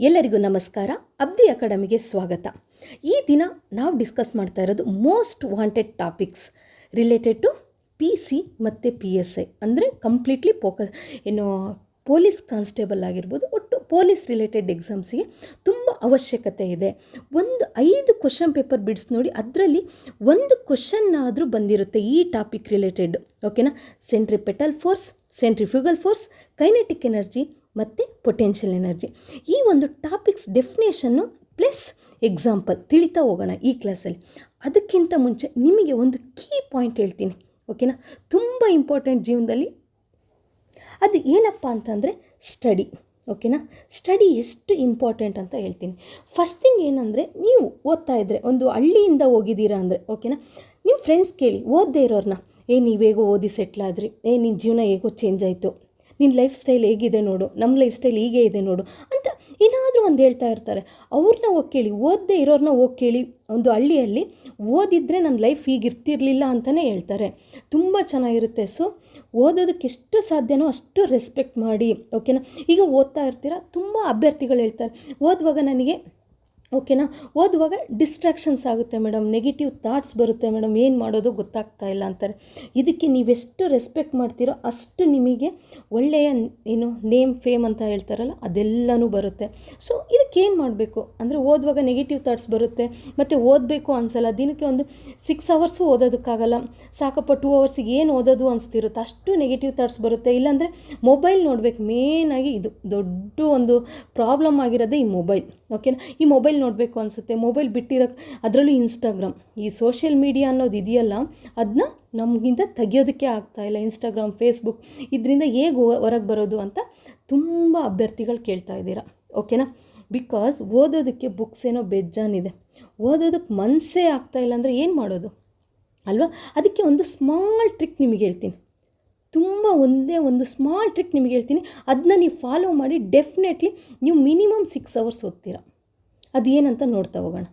ಎಲ್ಲರಿಗೂ ನಮಸ್ಕಾರ. ಅಬ್ದಿ ಅಕಾಡೆಮಿಗೆ ಸ್ವಾಗತ. ಈ ದಿನ ನಾವು ಡಿಸ್ಕಸ್ ಮಾಡ್ತಾ ಇರೋದು most wanted topics related to PC ಮತ್ತು PSI, ಅಂದರೆ ಕಂಪ್ಲೀಟ್ಲಿ ಪೊಲೀಸ್ ಕಾನ್ಸ್ಟೇಬಲ್ ಆಗಿರ್ಬೋದು, ಒಟ್ಟು ಪೊಲೀಸ್ ರಿಲೇಟೆಡ್ ಎಕ್ಸಾಮ್ಸಿಗೆ ತುಂಬ ಅವಶ್ಯಕತೆ ಇದೆ. 5 ಕ್ವಶನ್ ಪೇಪರ್ ಬಿಡ್ಸ್ ನೋಡಿ, ಅದರಲ್ಲಿ ಒಂದು ಕ್ವಶನ್ ಆದರೂ ಬಂದಿರುತ್ತೆ ಈ ಟಾಪಿಕ್ ರಿಲೇಟೆಡ್. ಓಕೆನಾ? Centripetal force, centrifugal force, kinetic energy ಮತ್ತು ಪೊಟೆನ್ಷಿಯಲ್ ಎನರ್ಜಿ, ಈ ಒಂದು ಟಾಪಿಕ್ಸ್ ಡೆಫಿನೇಷನ್ನು ಪ್ಲಸ್ ಎಕ್ಸಾಂಪಲ್ ತಿಳಿತಾ ಹೋಗೋಣ ಈ ಕ್ಲಾಸಲ್ಲಿ. ಅದಕ್ಕಿಂತ ಮುಂಚೆ ನಿಮಗೆ ಒಂದು ಕೀ ಪಾಯಿಂಟ್ ಹೇಳ್ತೀನಿ. ಓಕೆನಾ? ತುಂಬ ಇಂಪಾರ್ಟೆಂಟ್ ಜೀವನದಲ್ಲಿ. ಅದು ಏನಪ್ಪ ಅಂತಂದರೆ ಸ್ಟಡಿ. ಓಕೆನಾ? ಸ್ಟಡಿ ಎಷ್ಟು ಇಂಪಾರ್ಟೆಂಟ್ ಅಂತ ಹೇಳ್ತೀನಿ. ಫಸ್ಟ್ ಥಿಂಗ್ ಏನಂದರೆ, ನೀವು ಓದ್ತಾ ಇದ್ದರೆ, ಒಂದು ಹಳ್ಳಿಯಿಂದ ಹೋಗಿದ್ದೀರಾ ಅಂದರೆ, ಓಕೆನಾ, ನಿಮ್ಮ ಫ್ರೆಂಡ್ಸ್ ಕೇಳಿ, ಓದದೇ ಇರೋರನ್ನ, ನೀವೇಗೋ ಓದಿ ಸೆಟ್ಲಾದ್ರಿ, ನಿನ್ನ ಜೀವನ ಹೇಗೋ ಚೇಂಜ್ ಆಯಿತು, ನಿನ್ನ ಲೈಫ್ ಸ್ಟೈಲ್ ಹೇಗಿದೆ ನೋಡು, ನಮ್ಮ ಲೈಫ್ ಸ್ಟೈಲ್ ಹೀಗೆ ಇದೆ ನೋಡು ಅಂತ ಏನಾದರೂ ಒಂದು ಹೇಳ್ತಾ ಇರ್ತಾರೆ. ಅವ್ರನ್ನ ಹೋಗಿ ಕೇಳಿ, ಓದದೇ ಇರೋರನ್ನ ಹೋಗಿ ಕೇಳಿ, ಒಂದು ಹಳ್ಳಿಯಲ್ಲಿ ಓದಿದರೆ ನನ್ನ ಲೈಫ್ ಹೀಗಿರ್ತಿರ್ಲಿಲ್ಲ ಅಂತಲೇ ಹೇಳ್ತಾರೆ. ತುಂಬ ಚೆನ್ನಾಗಿರುತ್ತೆ. ಸೊ ಓದೋದಕ್ಕೆ ಎಷ್ಟು ಸಾಧ್ಯನೋ ಅಷ್ಟು ರೆಸ್ಪೆಕ್ಟ್ ಮಾಡಿ. ಓಕೆನಾ? ಈಗ ಓದ್ತಾ ಇರ್ತೀರ, ತುಂಬ ಅಭ್ಯರ್ಥಿಗಳು ಹೇಳ್ತಾರೆ, ಓದುವಾಗ ನನಗೆ, ಓಕೆನಾ, ಓದುವಾಗ ಡಿಸ್ಟ್ರಾಕ್ಷನ್ಸ್ ಆಗುತ್ತೆ ಮೇಡಮ್, ನೆಗೆಟಿವ್ ಥಾಟ್ಸ್ ಬರುತ್ತೆ ಮೇಡಮ್, ಏನು ಮಾಡೋದು ಗೊತ್ತಾಗ್ತಾ ಇಲ್ಲ ಅಂತಾರೆ. ಇದಕ್ಕೆ ನೀವೆಷ್ಟು ರೆಸ್ಪೆಕ್ಟ್ ಮಾಡ್ತೀರೋ ಅಷ್ಟು ನಿಮಗೆ ಒಳ್ಳೆಯ ನೇಮ್ ಫೇಮ್ ಅಂತ ಹೇಳ್ತಾರಲ್ಲ, ಅದೆಲ್ಲನೂ ಬರುತ್ತೆ. ಸೊ ಇದಕ್ಕೇನು ಮಾಡಬೇಕು ಅಂದರೆ, ಓದುವಾಗ ನೆಗೆಟಿವ್ ಥಾಟ್ಸ್ ಬರುತ್ತೆ, ಮತ್ತು ಓದಬೇಕು ಅನಿಸಲ್ಲ, ದಿನಕ್ಕೆ ಒಂದು 6 ಅವರ್ಸು ಓದೋದಕ್ಕಾಗಲ್ಲ, ಸಾಕಪ್ಪ 2 ಅವರ್ಸಿಗೆ ಏನು ಓದೋದು ಅನಿಸ್ತಿರುತ್ತೆ, ಅಷ್ಟು ನೆಗೆಟಿವ್ ಥಾಟ್ಸ್ ಬರುತ್ತೆ. ಇಲ್ಲಾಂದರೆ ಮೊಬೈಲ್ ನೋಡಬೇಕು. ಮೇನಾಗಿ ಇದು ದೊಡ್ಡ ಒಂದು ಪ್ರಾಬ್ಲಮ್ ಆಗಿರೋದೇ ಈ ಮೊಬೈಲ್. ಓಕೆನಾ? ಈ ಮೊಬೈಲ್ ನೋಡಬೇಕು ಅನಿಸುತ್ತೆ, ಮೊಬೈಲ್ ಬಿಟ್ಟಿರೋಕ್ಕೆ, ಅದರಲ್ಲೂ ಇನ್ಸ್ಟಾಗ್ರಾಮ್, ಈ ಸೋಷಿಯಲ್ ಮೀಡಿಯಾ ಅನ್ನೋದು ಇದೆಯಲ್ಲ, ಅದನ್ನ ನಮಗಿಂತ ತೆಗಿಯೋದಕ್ಕೆ ಆಗ್ತಾಯಿಲ್ಲ. ಇನ್ಸ್ಟಾಗ್ರಾಮ್, ಫೇಸ್ಬುಕ್, ಇದರಿಂದ ಹೇಗೆ ಹೊರಗೆ ಬರೋದು ಅಂತ ತುಂಬ ಅಭ್ಯರ್ಥಿಗಳು ಕೇಳ್ತಾ ಇದ್ದೀರಾ. ಓಕೆನಾ? ಬಿಕಾಸ್ ಓದೋದಕ್ಕೆ ಬುಕ್ಸ್ ಏನೋ ಬೇಜಾನಿದೆ, ಓದೋದಕ್ಕೆ ಮನಸ್ಸೇ ಆಗ್ತಾಯಿಲ್ಲ ಅಂದರೆ ಏನು ಮಾಡೋದು ಅಲ್ವಾ? ಅದಕ್ಕೆ ಒಂದು ಸ್ಮಾಲ್ ಟ್ರಿಕ್ ನಿಮಗೆ ಹೇಳ್ತೀನಿ. ಒಂದೇ ಒಂದು ಸ್ಮಾಲ್ ಟ್ರಿಕ್ ನಿಮಗೆ ಹೇಳ್ತೀನಿ, ಅದನ್ನ ನೀವು ಫಾಲೋ ಮಾಡಿ ಡೆಫಿನೆಟ್ಲಿ ನೀವು ಮಿನಿಮಮ್ 6 ಅವರ್ಸ್ ಓದ್ತೀರ. ಅದು ಏನಂತ ನೋಡ್ತಾ ಹೋಗೋಣ.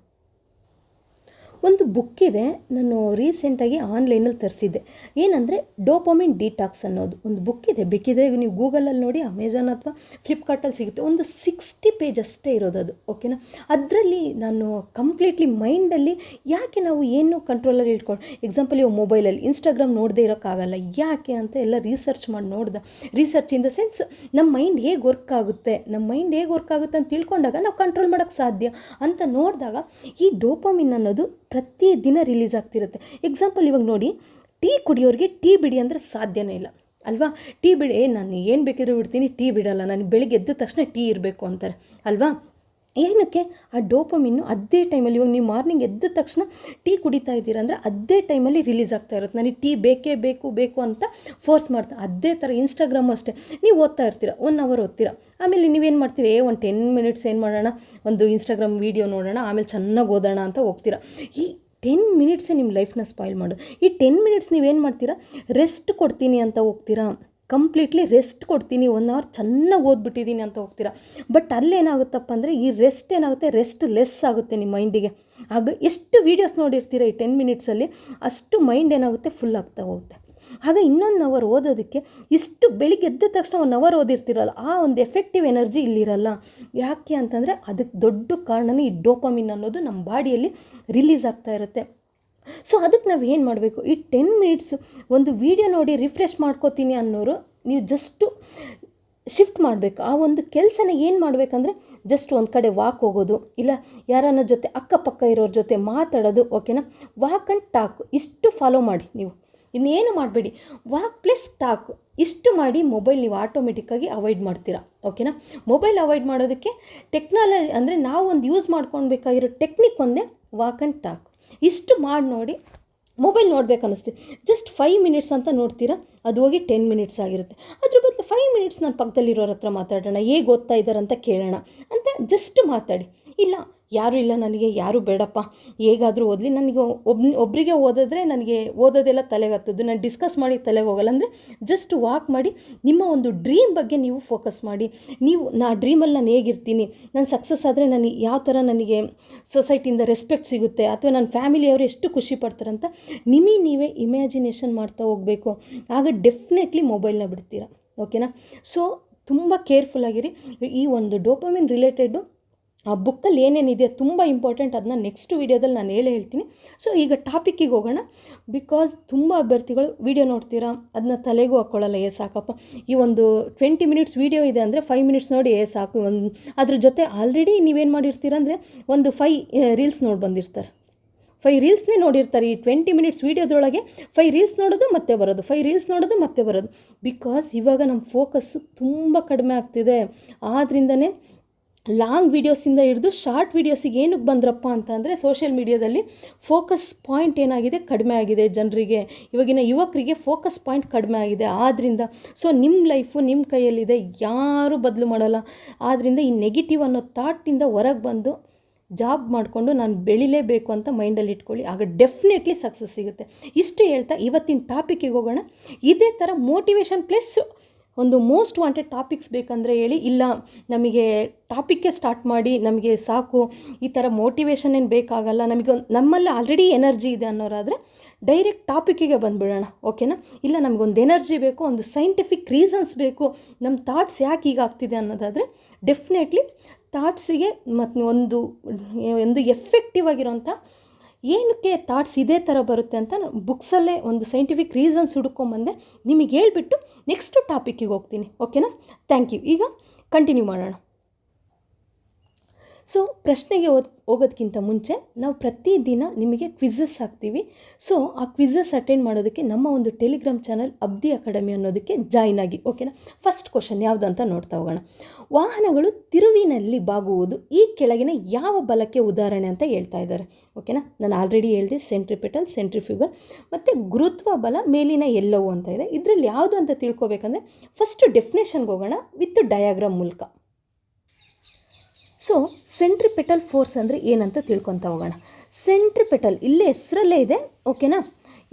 ಒಂದು ಬುಕ್ಕಿದೆ, ನಾನು ರೀಸೆಂಟಾಗಿ ಆನ್ಲೈನಲ್ಲಿ ತರಿಸಿದ್ದೆ. ಏನಂದರೆ ಡೋಪಮಿನ್ ಡಿಟಾಕ್ಸ್ ಅನ್ನೋದು ಒಂದು ಬುಕ್ಕಿದೆ. ಬೇಕಿದ್ರೆ ನೀವು ಗೂಗಲಲ್ಲಿ ನೋಡಿ, ಅಮೆಝಾನ್ ಅಥವಾ ಫ್ಲಿಪ್ಕಾರ್ಟಲ್ಲಿ ಸಿಗುತ್ತೆ. ಒಂದು 60 ಪೇಜ್ ಅಷ್ಟೇ ಇರೋದು ಅದು. ಓಕೆನಾ? ಅದರಲ್ಲಿ ನಾನು ಕಂಪ್ಲೀಟ್ಲಿ ಮೈಂಡಲ್ಲಿ ಯಾಕೆ ನಾವು ಏನು ಕಂಟ್ರೋಲಲ್ಲಿ ಇಟ್ಕೊಂಡು, ಎಕ್ಸಾಂಪಲ್ ಇವಾಗ ಮೊಬೈಲಲ್ಲಿ ಇನ್ಸ್ಟಾಗ್ರಾಮ್ ನೋಡದೇ ಇರೋಕ್ಕಾಗಲ್ಲ, ಯಾಕೆ ಅಂತ ಎಲ್ಲ ರಿಸರ್ಚ್ ಮಾಡಿ ನೋಡಿದೆ. ರಿಸರ್ಚ್ ಇನ್ ದ ಸೆನ್ಸ್, ನಮ್ಮ ಮೈಂಡ್ ಹೇಗೆ ವರ್ಕ್ ಆಗುತ್ತೆ ಅಂತ ತಿಳ್ಕೊಂಡಾಗ ನಾವು ಕಂಟ್ರೋಲ್ ಮಾಡೋಕ್ಕೆ ಸಾಧ್ಯ ಅಂತ ನೋಡಿದಾಗ, ಈ ಡೋಪಮಿನ್ ಅನ್ನೋದು ಪ್ರತಿದಿನ ರಿಲೀಸ್ ಆಗ್ತಿರುತ್ತೆ. ಎಕ್ಸಾಂಪಲ್ ಇವಾಗ ನೋಡಿ, ಟೀ ಕುಡಿಯೋರಿಗೆ ಟೀ ಬಿಡಿ ಅಂದರೆ ಸಾಧ್ಯನೇ ಇಲ್ಲ ಅಲ್ವಾ? ಟೀ ಬಿಡಿ, ನಾನು ಏನು ಬೇಕಿದ್ರೂ ಬಿಡ್ತೀನಿ, ಟೀ ಬಿಡಲ್ಲ, ನನಗೆ ಬೆಳಿಗ್ಗೆ ಎದ್ದ ತಕ್ಷಣ ಟೀ ಇರಬೇಕು ಅಂತಾರೆ ಅಲ್ವಾ? ಏನಕ್ಕೆ? ಆ ಡೋಪಮಿನ್ನು ಅದೇ ಟೈಮಲ್ಲಿ, ಇವಾಗ ನೀವು ಮಾರ್ನಿಂಗ್ ಎದ್ದ ತಕ್ಷಣ ಟೀ ಕುಡಿತಾ ಇದ್ದೀರಾ ಅಂದರೆ ಅದೇ ಟೈಮಲ್ಲಿ ರಿಲೀಸ್ ಆಗ್ತಾ ಇರುತ್ತೆ. ನನಗೆ ಟೀ ಬೇಕೇ ಬೇಕು ಅಂತ ಫೋರ್ಸ್ ಮಾಡ್ತಾ. ಅದೇ ಥರ ಇನ್ಸ್ಟಾಗ್ರಾಮು ಅಷ್ಟೇ, ನೀವು ಓದ್ತಾ ಇರ್ತೀರ, 1 ಅವರ್ ಓದ್ತೀರಾ, ಆಮೇಲೆ ನೀವೇನು ಮಾಡ್ತೀರಿ, ಒಂದು 10 ಮಿನಿಟ್ಸ್ ಏನು ಮಾಡೋಣ, ಒಂದು ಇನ್ಸ್ಟಾಗ್ರಾಮ್ ವೀಡಿಯೋ ನೋಡೋಣ, ಆಮೇಲೆ ಚೆನ್ನಾಗಿ ಓದೋಣ ಅಂತ ಹೋಗ್ತೀರಾ. ಈ 10 ಮಿನಿಟ್ಸೇ ನಿಮ್ಮ ಲೈಫ್ನ ಸ್ಪಾಯ್ಲ್ ಮಾಡೋದು. ಈ 10 ಮಿನಿಟ್ಸ್ ನೀವೇನು ಮಾಡ್ತೀರಾ, ರೆಸ್ಟ್ ಕೊಡ್ತೀನಿ ಅಂತ ಹೋಗ್ತೀರಾ, ಕಂಪ್ಲೀಟ್ಲಿ ರೆಸ್ಟ್ ಕೊಡ್ತೀನಿ, 1 ಅವರ್ ಚೆನ್ನಾಗಿ ಓದ್ಬಿಟ್ಟಿದ್ದೀನಿ ಅಂತ ಹೋಗ್ತೀರಾ. ಬಟ್ ಅಲ್ಲೇನಾಗುತ್ತಪ್ಪ ಅಂದರೆ, ಈ ರೆಸ್ಟ್ ಏನಾಗುತ್ತೆ, ರೆಸ್ಟ್ ಲೆಸ್ ಆಗುತ್ತೆ ನಿಮ್ಮ ಮೈಂಡಿಗೆ. ಆಗ ಎಷ್ಟು ವೀಡಿಯೋಸ್ ನೋಡಿರ್ತೀರ ಈ 10 ಮಿನಿಟ್ಸಲ್ಲಿ, ಅಷ್ಟು ಮೈಂಡ್ ಏನಾಗುತ್ತೆ, ಫುಲ್ ಆಗ್ತಾ ಹೋಗುತ್ತೆ. ಆಗ ಇನ್ನೊಂದು ಅವರ್ ಓದೋದಕ್ಕೆ, ಇಷ್ಟು ಬೆಳಿಗ್ಗೆ ಎದ್ದ ತಕ್ಷಣ 1 ಅವರ್ ಓದಿರ್ತೀರಲ್ಲ, ಆ ಒಂದು ಎಫೆಕ್ಟಿವ್ ಎನರ್ಜಿ ಇಲ್ಲಿರಲ್ಲ. ಯಾಕೆ ಅಂತಂದರೆ, ಅದಕ್ಕೆ ದೊಡ್ಡ ಕಾರಣನೇ ಈ ಡೋಪಮಿನ್ ಅನ್ನೋದು ನಮ್ಮ ಬಾಡಿಯಲ್ಲಿ ರಿಲೀಸ್ ಆಗ್ತಾ ಇರುತ್ತೆ. ಸೊ ಅದಕ್ಕೆ ನಾವು ಏನು ಮಾಡಬೇಕು, ಈ 10 ಮಿನಿಟ್ಸು ಒಂದು ವೀಡಿಯೋ ನೋಡಿ ರಿಫ್ರೆಶ್ ಮಾಡ್ಕೋತೀನಿ ಅನ್ನೋರು, ನೀವು ಜಸ್ಟು ಶಿಫ್ಟ್ ಮಾಡಬೇಕು. ಆ ಒಂದು ಕೆಲಸನ ಏನು ಮಾಡಬೇಕಂದ್ರೆ, ಜಸ್ಟ್ ಒಂದು ಕಡೆ ವಾಕ್ ಹೋಗೋದು, ಇಲ್ಲ ಯಾರನ್ನ ಜೊತೆ ಅಕ್ಕಪಕ್ಕ ಇರೋರ ಜೊತೆ ಮಾತಾಡೋದು. ಓಕೆನಾ? ವಾಕ್ ಆ್ಯಂಡ್ ಟಾಕ್ ಇಷ್ಟು ಫಾಲೋ ಮಾಡಿ. ನೀವು ಇನ್ನೇನು ಮಾಡಬೇಡಿ, ವಾಕ್ ಪ್ಲಸ್ ಟಾಕ್ ಇಷ್ಟು ಮಾಡಿ. ಮೊಬೈಲ್ ನೀವು ಆಟೋಮೆಟಿಕ್ಕಾಗಿ ಅವಾಯ್ಡ್ ಮಾಡ್ತೀರಾ. ಓಕೆನಾ? ಮೊಬೈಲ್ ಅವಾಯ್ಡ್ ಮಾಡೋದಕ್ಕೆ ಟೆಕ್ನಾಲಜಿ ಅಂದರೆ ನಾವು ಒಂದು ಯೂಸ್ ಮಾಡ್ಕೊಳ್ಬೇಕಾಗಿರೋ ಟೆಕ್ನಿಕ್ ಒಂದೇ, ವಾಕ್ ಆ್ಯಂಡ್ ಟಾಕ್. ಇಷ್ಟು ಮಾಡಿ ನೋಡಿ. ಮೊಬೈಲ್ ನೋಡ್ಬೇಕು ಅನ್ನಿಸ್ತೀವಿ, ಜಸ್ಟ್ 5 ಮಿನಿಟ್ಸ್ ಅಂತ ನೋಡ್ತೀರಾ, ಅದು ಹೋಗಿ 10 ಮಿನಿಟ್ಸ್ ಆಗಿರುತ್ತೆ. ಅದ್ರ ಬದಲು 5 ಮಿನಿಟ್ಸ್ ನಾನು ಪಕ್ಕದಲ್ಲಿರೋರ ಹತ್ರ ಮಾತಾಡೋಣ, ಹೇಗೆ ಓದ್ತಾ ಇದ್ದಾರಂತ ಕೇಳೋಣ ಅಂತ ಜಸ್ಟ್ ಮಾತಾಡಿ. ಇಲ್ಲ, ಯಾರೂ ಇಲ್ಲ, ನನಗೆ ಯಾರೂ ಬೇಡಪ್ಪ, ಹೇಗಾದರೂ ಓದಲಿ, ನನಗೆ ಒಬ್ಬರಿಗೆ ಓದಿದ್ರೆ ನನಗೆ ಓದೋದೆಲ್ಲ ತಲೆಗೆ ಹತ್ತೋದು, ನಾನು ಡಿಸ್ಕಸ್ ಮಾಡಿ ತಲೆಗೆ ಹೋಗಲ್ಲ ಅಂದರೆ ಜಸ್ಟ್ ವಾಕ್ ಮಾಡಿ. ನಿಮ್ಮ ಒಂದು ಡ್ರೀಮ್ ಬಗ್ಗೆ ನೀವು ಫೋಕಸ್ ಮಾಡಿ. ನೀವು ಡ್ರೀಮಲ್ಲಿ ನಾನು ಹೇಗಿರ್ತೀನಿ, ನಾನು ಸಕ್ಸಸ್ ಆದರೆ ನನಗೆ ಯಾವ ಥರ ನನಗೆ ಸೊಸೈಟಿಯಿಂದ ರೆಸ್ಪೆಕ್ಟ್ ಸಿಗುತ್ತೆ, ಅಥವಾ ನನ್ನ ಫ್ಯಾಮಿಲಿಯವರು ಎಷ್ಟು ಖುಷಿ ಪಡ್ತಾರಂತ ನೀವೇ ಇಮ್ಯಾಜಿನೇಷನ್ ಮಾಡ್ತಾ ಹೋಗಬೇಕು. ಆಗ ಡೆಫಿನೆಟ್ಲಿ ಮೊಬೈಲ್ನ ಬಿಡ್ತೀರಾ. ಓಕೆನಾ? ಸೊ ತುಂಬ ಕೇರ್ಫುಲ್ಲಾಗಿರಿ. ಈ ಒಂದು ಡೋಪಮಿನ್ ರಿಲೇಟೆಡು ಆ ಬುಕ್ಕಲ್ಲಿ ಏನೇನಿದೆ ತುಂಬ ಇಂಪಾರ್ಟೆಂಟ್, ಅದನ್ನ ನೆಕ್ಸ್ಟ್ ವೀಡಿಯೋದಲ್ಲಿ ನಾನು ಹೇಳ್ತೀನಿ. ಸೊ ಈಗ ಟಾಪಿಕ್ಕಿಗೆ ಹೋಗೋಣ. ಬಿಕಾಸ್ ತುಂಬ ಅಭ್ಯರ್ಥಿಗಳು ವೀಡಿಯೋ ನೋಡ್ತೀರಾ, ಅದನ್ನ ತಲೆಗೂ ಹಾಕ್ಕೊಳ್ಳಲ್ಲ, ಸಾಕಪ್ಪ ಈ ಒಂದು 20 ಮಿನಿಟ್ಸ್ ವೀಡಿಯೋ ಇದೆ ಅಂದರೆ 5 ಮಿನಿಟ್ಸ್ ನೋಡಿ ಸಾಕು. ಅದ್ರ ಜೊತೆ ಆಲ್ರೆಡಿ ನೀವೇನು ಮಾಡಿರ್ತೀರ ಅಂದರೆ ಒಂದು 5 ರೀಲ್ಸ್ ನೋಡಿ ಬಂದಿರ್ತಾರೆ, 5 ರೀಲ್ಸ್ನೇ ನೋಡಿರ್ತಾರೆ. ಈ 20 ಮಿನಿಟ್ಸ್ ವೀಡಿಯೋದೊಳಗೆ 5 ರೀಲ್ಸ್ ನೋಡೋದು ಮತ್ತೆ ಬರೋದು, 5 ರೀಲ್ಸ್ ನೋಡೋದು ಮತ್ತೆ ಬರೋದು. ಬಿಕಾಸ್ ಇವಾಗ ನಮ್ಮ ಫೋಕಸ್ಸು ತುಂಬ ಕಡಿಮೆ ಆಗ್ತಿದೆ. ಆದ್ದರಿಂದನೇ ಲಾಂಗ್ ವೀಡಿಯೋಸಿಂದ ಹಿಡಿದು ಶಾರ್ಟ್ ವೀಡಿಯೋಸಿಗೆ ಏನಕ್ಕೆ ಬಂದ್ರಪ್ಪ ಅಂತಂದರೆ ಸೋಷಿಯಲ್ ಮೀಡಿಯಾದಲ್ಲಿ ಫೋಕಸ್ ಪಾಯಿಂಟ್ ಏನಾಗಿದೆ, ಕಡಿಮೆ ಆಗಿದೆ. ಜನರಿಗೆ, ಇವಾಗಿನ ಯುವಕರಿಗೆ ಫೋಕಸ್ ಪಾಯಿಂಟ್ ಕಡಿಮೆ ಆಗಿದೆ. ಆದ್ದರಿಂದ ಸೊ ನಿಮ್ಮ ಲೈಫು ನಿಮ್ಮ ಕೈಯಲ್ಲಿದೆ, ಯಾರೂ ಬದಲು ಮಾಡಲ್ಲ. ಆದ್ದರಿಂದ ಈ ನೆಗೆಟಿವ್ ಅನ್ನೋ ಥಾಟಿಂದ ಹೊರಗೆ ಬಂದು ಜಾಬ್ ಮಾಡಿಕೊಂಡು ನಾನು ಬೆಳಿಲೇಬೇಕು ಅಂತ ಮೈಂಡಲ್ಲಿ ಇಟ್ಕೊಳ್ಳಿ, ಆಗ ಡೆಫಿನೆಟ್ಲಿ ಸಕ್ಸಸ್ ಸಿಗುತ್ತೆ. ಇಷ್ಟು ಹೇಳ್ತಾ ಇವತ್ತಿನ ಟಾಪಿಕ್ಕಿಗೆ ಹೋಗೋಣ. ಇದೇ ಥರ ಮೋಟಿವೇಶನ್ ಪ್ಲಸ್ ಒಂದು ಮೋಸ್ಟ್ ವಾಂಟೆಡ್ ಟಾಪಿಕ್ಸ್ ಬೇಕಂದರೆ ಹೇಳಿ, ಇಲ್ಲ ನಮಗೆ ಟಾಪಿಕ್ಕೇ ಸ್ಟಾರ್ಟ್ ಮಾಡಿ, ನಮಗೆ ಸಾಕು ಈ ಥರ ಮೋಟಿವೇಶನ್ ಏನು ಬೇಕಾಗಲ್ಲ, ನಮಗೆ ನಮ್ಮಲ್ಲಿ ಆಲ್ರೆಡಿ ಎನರ್ಜಿ ಇದೆ ಅನ್ನೋರಾದರೆ ಡೈರೆಕ್ಟ್ ಟಾಪಿಕ್ಕಿಗೆ ಬಂದುಬಿಡೋಣ, ಓಕೆನಾ? ಇಲ್ಲ ನಮಗೊಂದು ಎನರ್ಜಿ ಬೇಕು, ಒಂದು ಸೈಂಟಿಫಿಕ್ ರೀಸನ್ಸ್ ಬೇಕು, ನಮ್ಮ ಥಾಟ್ಸ್ ಯಾಕೆ ಹೀಗಾಗ್ತಿದೆ ಅನ್ನೋದಾದರೆ ಡೆಫಿನೆಟ್ಲಿ ಥಾಟ್ಸಿಗೆ ಮತ್ತು ಒಂದು ಎಫೆಕ್ಟಿವ್ ಆಗಿರೋಂಥ ಏನಕ್ಕೆ ಥಾಟ್ಸ್ ಇದೇ ಥರ ಬರುತ್ತೆ ಅಂತ ಬುಕ್ಸಲ್ಲೇ ಒಂದು ಸೈಂಟಿಫಿಕ್ ರೀಸನ್ಸ್ ಹುಡ್ಕೊಂಬಂದೆ ನಿಮಗೆ ಹೇಳ್ಬಿಟ್ಟು ನೆಕ್ಸ್ಟ್ ಟಾಪಿಕ್ಕಿಗೆ ಹೋಗ್ತೀನಿ, ಓಕೆನಾ? Thank you. ಈಗ ಕಂಟಿನ್ಯೂ ಮಾಡೋಣ. ಸೊ ಪ್ರಶ್ನೆಗೆ ಹೋಗೋದಕ್ಕಿಂತ ಮುಂಚೆ ನಾವು ಪ್ರತಿದಿನ ನಿಮಗೆ ಕ್ವಿಝಸ್ ಹಾಕ್ತೀವಿ. ಸೊ ಆ ಕ್ವಿಝಸ್ ಅಟೆಂಡ್ ಮಾಡೋದಕ್ಕೆ ನಮ್ಮ ಒಂದು ಟೆಲಿಗ್ರಾಮ್ ಚಾನಲ್ ಅಬ್ದಿ ಅಕಾಡೆಮಿ ಅನ್ನೋದಕ್ಕೆ ಜಾಯ್ನ್ ಆಗಿ, ಓಕೆನಾ? ಫಸ್ಟ್ ಕ್ವಶನ್ ಯಾವುದಂತ ನೋಡ್ತಾ ಹೋಗೋಣ. ವಾಹನಗಳು ತಿರುವಿನಲ್ಲಿ ಬಾಗುವುದು ಈ ಕೆಳಗಿನ ಯಾವ ಬಲಕ್ಕೆ ಉದಾಹರಣೆ ಅಂತ ಹೇಳ್ತಾ ಇದ್ದಾರೆ, ಓಕೆನಾ? ನಾನು ಆಲ್ರೆಡಿ ಹೇಳಿದೆ ಸೆಂಟ್ರಿಪೆಟಲ್, ಸೆಂಟ್ರಿಫ್ಯೂಗಲ್ ಮತ್ತು ಗುರುತ್ವ ಬಲ ಮೇಲಿನ ಎಲ್ಲವೂ ಅಂತ ಇದೆ. ಇದರಲ್ಲಿ ಯಾವುದು ಅಂತ ತಿಳ್ಕೊಬೇಕಂದ್ರೆ ಫಸ್ಟ್ ಡೆಫಿನೇಷನ್ಗೆ ಹೋಗೋಣ ವಿತ್ ಡಯಾಗ್ರಾಮ್ ಮೂಲಕ. ಸೊ ಸೆಂಟ್ರಿಪೆಟಲ್ ಫೋರ್ಸ್ ಅಂದರೆ ಏನಂತ ತಿಳ್ಕೊತಾ ಹೋಗೋಣ. ಸೆಂಟ್ರಿಪೆಟಲ್ ಇಲ್ಲೇ ಹೆಸರಲ್ಲೇ ಇದೆ, ಓಕೆನಾ?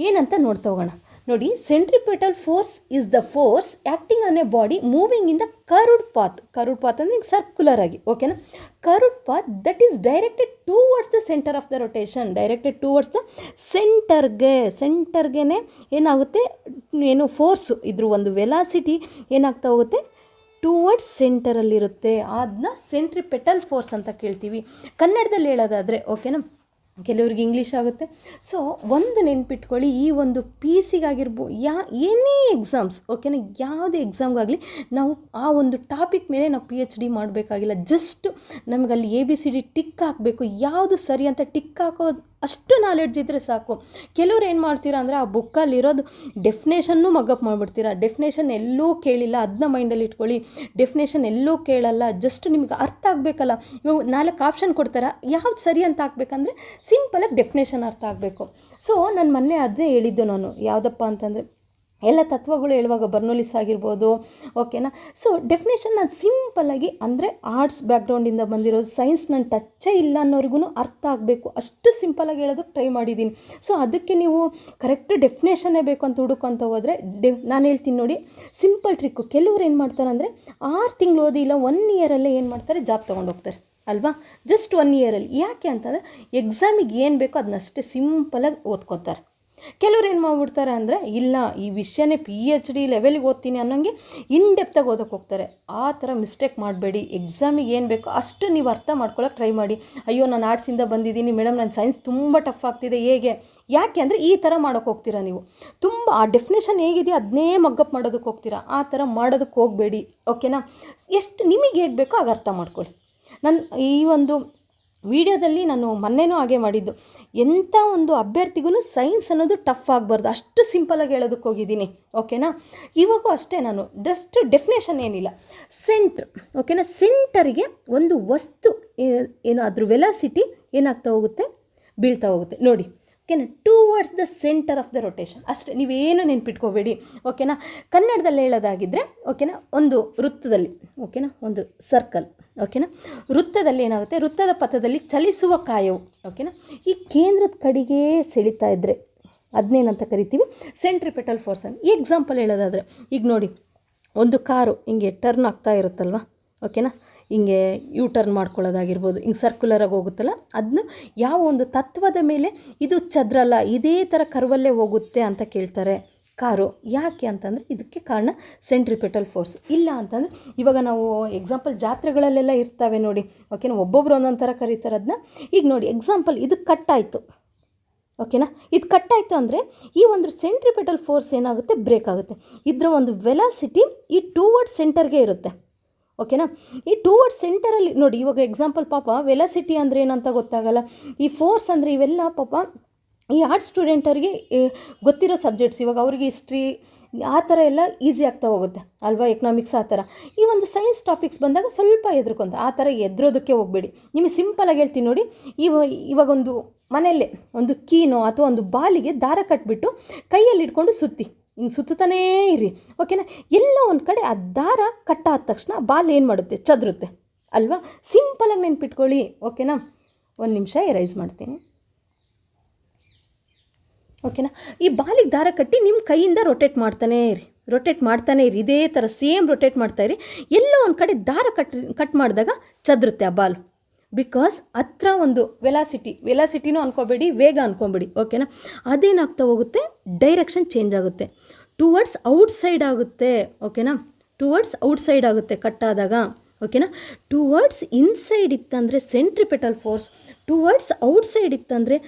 ಏನಂತ ನೋಡ್ತಾ ಹೋಗೋಣ. ನೋಡಿ, centripetal force is the force acting on a body moving in the curved path. Curved path ಅಂದರೆ ಸರ್ಕ್ಯುಲರ್ ಆಗಿ, ಓಕೆನಾ? Curved path that is directed towards the centre of the rotation. Directed towards the ಸೆಂಟರ್ಗೆ ಏನಾಗುತ್ತೆ, ಏನು force, ಇದ್ರ ಒಂದು velocity ಏನಾಗ್ತಾ ಹೋಗುತ್ತೆ, ಟುವರ್ಡ್ಸ್ ಸೆಂಟರಲ್ಲಿರುತ್ತೆ. ಅದನ್ನ ಸೆಂಟ್ರಿಪೆಟಲ್ ಫೋರ್ಸ್ ಅಂತ ಕೇಳ್ತೀವಿ. ಕನ್ನಡದಲ್ಲಿ ಹೇಳೋದಾದರೆ, ಓಕೆನಾ? ಕೆಲವ್ರಿಗೆ ಇಂಗ್ಲೀಷ್ ಆಗುತ್ತೆ. ಸೊ ಒಂದು ನೆನ್ಪಿಟ್ಕೊಳ್ಳಿ, ಈ ಒಂದು ಪಿ ಸಿಗಾಗಿರ್ಬೋದು, ಎನಿ ಎಕ್ಸಾಮ್ಸ್, ಓಕೆನಾ? ಯಾವುದೇ ಎಕ್ಸಾಮ್ಗಾಗಲಿ ನಾವು ಆ ಒಂದು ಟಾಪಿಕ್ ಮೇಲೆ ನಾವು PhD ಮಾಡಬೇಕಾಗಿಲ್ಲ. ಜಸ್ಟ್ ನಮಗಲ್ಲಿ ABCD ಟಿಕ್ ಹಾಕಬೇಕು, ಯಾವುದು ಸರಿ ಅಂತ ಟಿಕ್ ಹಾಕೋದು ಅಷ್ಟು ನಾಲೆಡ್ಜ್ ಇದ್ದರೆ ಸಾಕು. ಕೆಲವ್ರು ಏನು ಮಾಡ್ತೀರಾ ಅಂದರೆ ಆ ಬುಕ್ಕಲ್ಲಿರೋದು ಡೆಫಿನೇಷನ್ನು ಮಗಪ್ ಮಾಡಿಬಿಡ್ತೀರಾ. ಡೆಫಿನೇಷನ್ ಎಲ್ಲೂ ಕೇಳಿಲ್ಲ, ಅದನ್ನ ಮೈಂಡಲ್ಲಿ ಇಟ್ಕೊಳ್ಳಿ. ಡೆಫಿನೇಷನ್ ಎಲ್ಲೂ ಕೇಳಲ್ಲ, ಜಸ್ಟ್ ನಿಮಗೆ ಅರ್ಥ ಆಗಬೇಕಲ್ಲ. ಇವಾಗ 4 ಆಪ್ಷನ್ ಕೊಡ್ತಾರೆ, ಯಾವ್ದು ಸರಿ ಅಂತ ಹಾಕ್ಬೇಕಂದ್ರೆ ಸಿಂಪಲಾಗಿ ಡೆಫಿನೇಷನ್ ಅರ್ಥ ಆಗಬೇಕು. ಸೊ ನಾನು ಮೊನ್ನೆ ಅದೇ ಹೇಳಿದ್ದು, ನಾನು ಯಾವುದಪ್ಪ ಅಂತಂದರೆ ಎಲ್ಲ ತತ್ವಗಳು ಹೇಳುವಾಗ ಬರ್ನೋಲಿಸ್ ಆಗಿರ್ಬೋದು, ಓಕೆನಾ? ಸೊ ಡೆಫಿನೇಷನ್ ನಾನು ಸಿಂಪಲ್ಲಾಗಿ, ಅಂದರೆ ಆರ್ಟ್ಸ್ ಬ್ಯಾಕ್ಗ್ರೌಂಡಿಂದ ಬಂದಿರೋದು, ಸೈನ್ಸ್ ನನ್ನ ಟಚ್ಚೇ ಇಲ್ಲ ಅನ್ನೋರಿಗೂ ಅರ್ಥ ಆಗಬೇಕು, ಅಷ್ಟು ಸಿಂಪಲಾಗಿ ಹೇಳೋದಕ್ಕೆ ಟ್ರೈ ಮಾಡಿದ್ದೀನಿ. ಸೊ ಅದಕ್ಕೆ ನೀವು ಕರೆಕ್ಟ್ ಡೆಫಿನೇಷನ್ನೇ ಬೇಕು ಅಂತ ಹುಡುಕೊಂತ ಹೋದರೆ ನಾನು ಹೇಳ್ತೀನಿ ನೋಡಿ, ಸಿಂಪಲ್ ಟ್ರಿಕ್ಕು. ಕೆಲವ್ರು ಏನು ಮಾಡ್ತಾರೆ ಅಂದರೆ 6 ತಿಂಗಳು ಓದಿ ಇಲ್ಲ 1 ಇಯರಲ್ಲೇ ಏನು ಮಾಡ್ತಾರೆ, ಜಾಬ್ ತೊಗೊಂಡು ಹೋಗ್ತಾರೆ ಅಲ್ವಾ? ಜಸ್ಟ್ 1 ಇಯರಲ್ಲಿ. ಯಾಕೆ ಅಂತಂದರೆ ಎಕ್ಸಾಮಿಗೆ ಏನು ಬೇಕೋ ಅದನ್ನಷ್ಟೇ ಸಿಂಪಲಾಗಿ ಓದ್ಕೋತಾರೆ. ಕೆಲವ್ರು ಏನು ಮಾಡ್ಬಿಡ್ತಾರೆ ಅಂದರೆ, ಇಲ್ಲ ಈ ವಿಷಯನೇ PhD ಲೆವೆಲಿಗೆ ಓದ್ತೀನಿ ಅನ್ನೋಂಗೆ ಇನ್ ಡೆಪ್ತಾಗಿ ಓದೋಕ್ಕೆ ಹೋಗ್ತಾರೆ. ಆ ಥರ ಮಿಸ್ಟೇಕ್ ಮಾಡಬೇಡಿ. ಎಕ್ಸಾಮಿಗೆ ಏನು ಬೇಕೋ ಅಷ್ಟು ನೀವು ಅರ್ಥ ಮಾಡ್ಕೊಳ್ಳೋಕೆ ಟ್ರೈ ಮಾಡಿ. ಅಯ್ಯೋ ನಾನು ಆರ್ಟ್ಸಿಂದ ಬಂದಿದ್ದೀನಿ ಮೇಡಮ್, ನನ್ನ ಸೈನ್ಸ್ ತುಂಬ ಟಫ್ ಆಗ್ತಿದೆ, ಹೇಗೆ? ಯಾಕೆ ಅಂದರೆ ಈ ಥರ ಮಾಡೋಕ್ಕೆ ಹೋಗ್ತೀರಾ ನೀವು. ತುಂಬ ಆ ಡೆಫಿನೇಷನ್ ಹೇಗಿದೆಯೋ ಅದನ್ನೇ ಮಗ್ಗಪ್ ಮಾಡೋದಕ್ಕೆ ಹೋಗ್ತೀರಾ. ಆ ಥರ ಮಾಡೋದಕ್ಕೆ ಹೋಗಬೇಡಿ, ಓಕೆನಾ? ಎಷ್ಟು ನಿಮಗೆ ಹೇಗೆ ಬೇಕೋ ಆಗ ಅರ್ಥ ಮಾಡ್ಕೊಳ್ಳಿ. ನಾನು ಈ ಒಂದು ವಿಡಿಯೋದಲ್ಲಿ ನಾನು ಮೊನ್ನೆನೂ ಹಾಗೆ ಮಾಡಿದ್ದು, ಎಂಥ ಒಂದು ಅಭ್ಯರ್ಥಿಗೂ ಸೈನ್ಸ್ ಅನ್ನೋದು ಟಫ್ ಆಗಬಾರ್ದು, ಅಷ್ಟು ಸಿಂಪಲಾಗಿ ಹೇಳೋದಕ್ಕೆ ಹೋಗಿದ್ದೀನಿ, ಓಕೆನಾ? ಇವಾಗೂ ಅಷ್ಟೇ, ನಾನು ಜಸ್ಟ್ ಡೆಫಿನೇಷನ್ ಏನಿಲ್ಲ, ಓಕೆನಾ? ಸೆಂಟರಿಗೆ ಒಂದು ವಸ್ತು ಏನು ಅದ್ರ ವೆಲಾಸಿಟಿ ಏನಾಗ್ತಾ ಹೋಗುತ್ತೆ, ಬೀಳ್ತಾ ಹೋಗುತ್ತೆ ನೋಡಿ, ಓಕೆನಾ? Towards the centre of the rotation ಅಷ್ಟೇ, ನೀವೇನು ನೆನ್ಪಿಟ್ಕೋಬೇಡಿ, ಓಕೆನಾ? ಕನ್ನಡದಲ್ಲಿ ಹೇಳೋದಾಗಿದ್ದರೆ, ಓಕೆನಾ, ಒಂದು ವೃತ್ತದಲ್ಲಿ, ಓಕೆನಾ, ಒಂದು ಸರ್ಕಲ್, ಓಕೆನಾ? ವೃತ್ತದಲ್ಲಿ ಏನಾಗುತ್ತೆ, ವೃತ್ತದ ಪಥದಲ್ಲಿ ಚಲಿಸುವ ಕಾಯವು, ಓಕೆನಾ? ಈ ಕೇಂದ್ರದ ಕಡೆಗೆ ಸೆಳಿತಾ ಇದ್ದರೆ ಅದನ್ನೇನಂತ ಕರಿತೀವಿ, ಸೆಂಟ್ರಿಪೆಟಲ್ ಫೋರ್ಸ್ ಅಂತ. ಈ ಎಕ್ಸಾಂಪಲ್ ಹೇಳೋದಾದರೆ, ಈಗ ನೋಡಿ, ಒಂದು ಕಾರು ಹಿಂಗೆ ಟರ್ನ್ ಆಗ್ತಾ ಇರುತ್ತಲ್ವ, ಓಕೆನಾ? ಹಿಂಗೆ ಯೂ ಟರ್ನ್ ಮಾಡ್ಕೊಳ್ಳೋದಾಗಿರ್ಬೋದು, ಹಿಂಗೆ ಸರ್ಕ್ಯುಲರಾಗಿ ಹೋಗುತ್ತಲ್ಲ, ಅದನ್ನ ಯಾವ ಒಂದು ತತ್ವದ ಮೇಲೆ ಇದು ಚದ್ರಲ್ಲ, ಇದೇ ಥರ ಕರ್ವಲ್ಲೇ ಹೋಗುತ್ತೆ ಅಂತ ಕೇಳ್ತಾರೆ. ಕಾರು. ಯಾಕೆ ಅಂತಂದರೆ ಇದಕ್ಕೆ ಕಾರಣ ಸೆಂಟ್ರಿಪೆಟಲ್ ಫೋರ್ಸ್. ಇಲ್ಲ ಅಂತಂದರೆ ಇವಾಗ ನಾವು ಎಕ್ಸಾಂಪಲ್ ಜಾತ್ರೆಗಳಲ್ಲೆಲ್ಲ ಇರ್ತವೆ ನೋಡಿ, ಓಕೆನಾ, ಒಬ್ಬೊಬ್ರು ಒಂದೊಂದು ಥರ ಕರೀತಾರೆ ಅದನ್ನ. ಈಗ ನೋಡಿ ಎಕ್ಸಾಂಪಲ್ ಇದು ಕಟ್ಟಾಯಿತು, ಓಕೆನಾ, ಇದು ಕಟ್ಟಾಯಿತು ಅಂದರೆ ಈ ಒಂದು ಸೆಂಟ್ರಿಪೆಟಲ್ ಫೋರ್ಸ್ ಏನಾಗುತ್ತೆ, ಬ್ರೇಕ್ ಆಗುತ್ತೆ. ಇದರ ಒಂದು ವೆಲಾಸಿಟಿ ಈ ಟೂವರ್ಡ್ಸ್ ಸೆಂಟರ್ಗೆ ಇರುತ್ತೆ, ಓಕೆನಾ. ಈ ಟೂವರ್ಡ್ಸ್ ಸೆಂಟರಲ್ಲಿ ನೋಡಿ, ಇವಾಗ ಎಕ್ಸಾಂಪಲ್ ಪಾಪ ವೆಲಾಸಿಟಿ ಅಂದರೆ ಏನಂತ ಗೊತ್ತಾಗಲ್ಲ, ಈ ಫೋರ್ಸ್ ಅಂದರೆ ಇವೆಲ್ಲ ಪಾಪ ಈ ಆರ್ಟ್ಸ್ ಸ್ಟೂಡೆಂಟರಿಗೆ ಗೊತ್ತಿರೋ ಸಬ್ಜೆಕ್ಟ್ಸ್. ಇವಾಗ ಅವ್ರಿಗೆ ಹಿಸ್ಟ್ರಿ ಆ ಥರ ಎಲ್ಲ ಈಸಿ ಆಗ್ತಾ ಹೋಗುತ್ತೆ ಅಲ್ವಾ, ಎಕನಾಮಿಕ್ಸ್ ಆ ಥರ. ಈ ಒಂದು ಸೈನ್ಸ್ ಟಾಪಿಕ್ಸ್ ಬಂದಾಗ ಸ್ವಲ್ಪ ಎದ್ರುಕೊಂತ, ಆ ಥರ ಎದ್ರೋದಕ್ಕೆ ಹೋಗಬೇಡಿ. ನಿಮಗೆ ಸಿಂಪಲಾಗಿ ಹೇಳ್ತೀನಿ ನೋಡಿ, ಇವಾಗ ಒಂದು ಮನೆಯಲ್ಲೇ ಒಂದು ಕೀನೋ ಅಥವಾ ಒಂದು ಬಾಲಿಗೆ ದಾರ ಕಟ್ಬಿಟ್ಟು ಕೈಯಲ್ಲಿ ಇಟ್ಕೊಂಡು ಸುತ್ತಿ, ಹಿಂಗೆ ಸುತ್ತಾನೇ ಇರಿ, ಓಕೆನಾ. ಎಲ್ಲ ಒಂದು ಕಡೆ ಆ ದಾರ ಕಟ್ಟಾದ ತಕ್ಷಣ ಬಾಲ್ ಏನು ಮಾಡುತ್ತೆ, ಚದುರುತ್ತೆ ಅಲ್ವಾ. ಸಿಂಪಲಾಗಿ ನೆನ್ಪಿಟ್ಕೊಳ್ಳಿ, ಓಕೆನಾ. ಒಂದು ನಿಮಿಷ ಎರೈಸ್ ಮಾಡ್ತೀನಿ, ಓಕೆನಾ. ಈ ಬಾಲಿಗೆ ದಾರ ಕಟ್ಟಿ ನಿಮ್ಮ ಕೈಯಿಂದ ರೊಟೇಟ್ ಮಾಡ್ತಾನೇ ಇರಿ, ಇದೇ ಥರ ಸೇಮ್ ರೊಟೇಟ್ ಮಾಡ್ತಾಯಿರಿ. ಎಲ್ಲೋ ಒಂದು ಕಡೆ ದಾರ ಕಟ್ ಮಾಡಿದಾಗ ಚದುರುತ್ತೆ ಆ ಬಾಲ್. ಬಿಕಾಸ್ ಹತ್ರ ಒಂದು ವೆಲಾಸಿಟಿನೂ ಅನ್ಕೋಬೇಡಿ, ವೇಗ ಅನ್ಕೊಬೇಡಿ, ಓಕೆನಾ. ಅದೇನಾಗ್ತಾ ಹೋಗುತ್ತೆ, ಡೈರೆಕ್ಷನ್ ಚೇಂಜ್ ಆಗುತ್ತೆ, ಟುವರ್ಡ್ಸ್ ಔಟ್ಸೈಡ್ ಆಗುತ್ತೆ, ಓಕೆನಾ. ಟುವರ್ಡ್ಸ್ ಔಟ್ಸೈಡ್ ಆಗುತ್ತೆ ಕಟ್ಟಾದಾಗ, ಓಕೆನಾ. ಟುವರ್ಡ್ಸ್ ಇನ್ಸೈಡ್ ಇತ್ತಂದರೆ ಸೆಂಟ್ರಿಪೆಟಲ್ ಫೋರ್ಸ್, ಟುವರ್ಡ್ಸ್ ಔಟ್ಸೈಡ್ ಇತ್ತಂದರೆ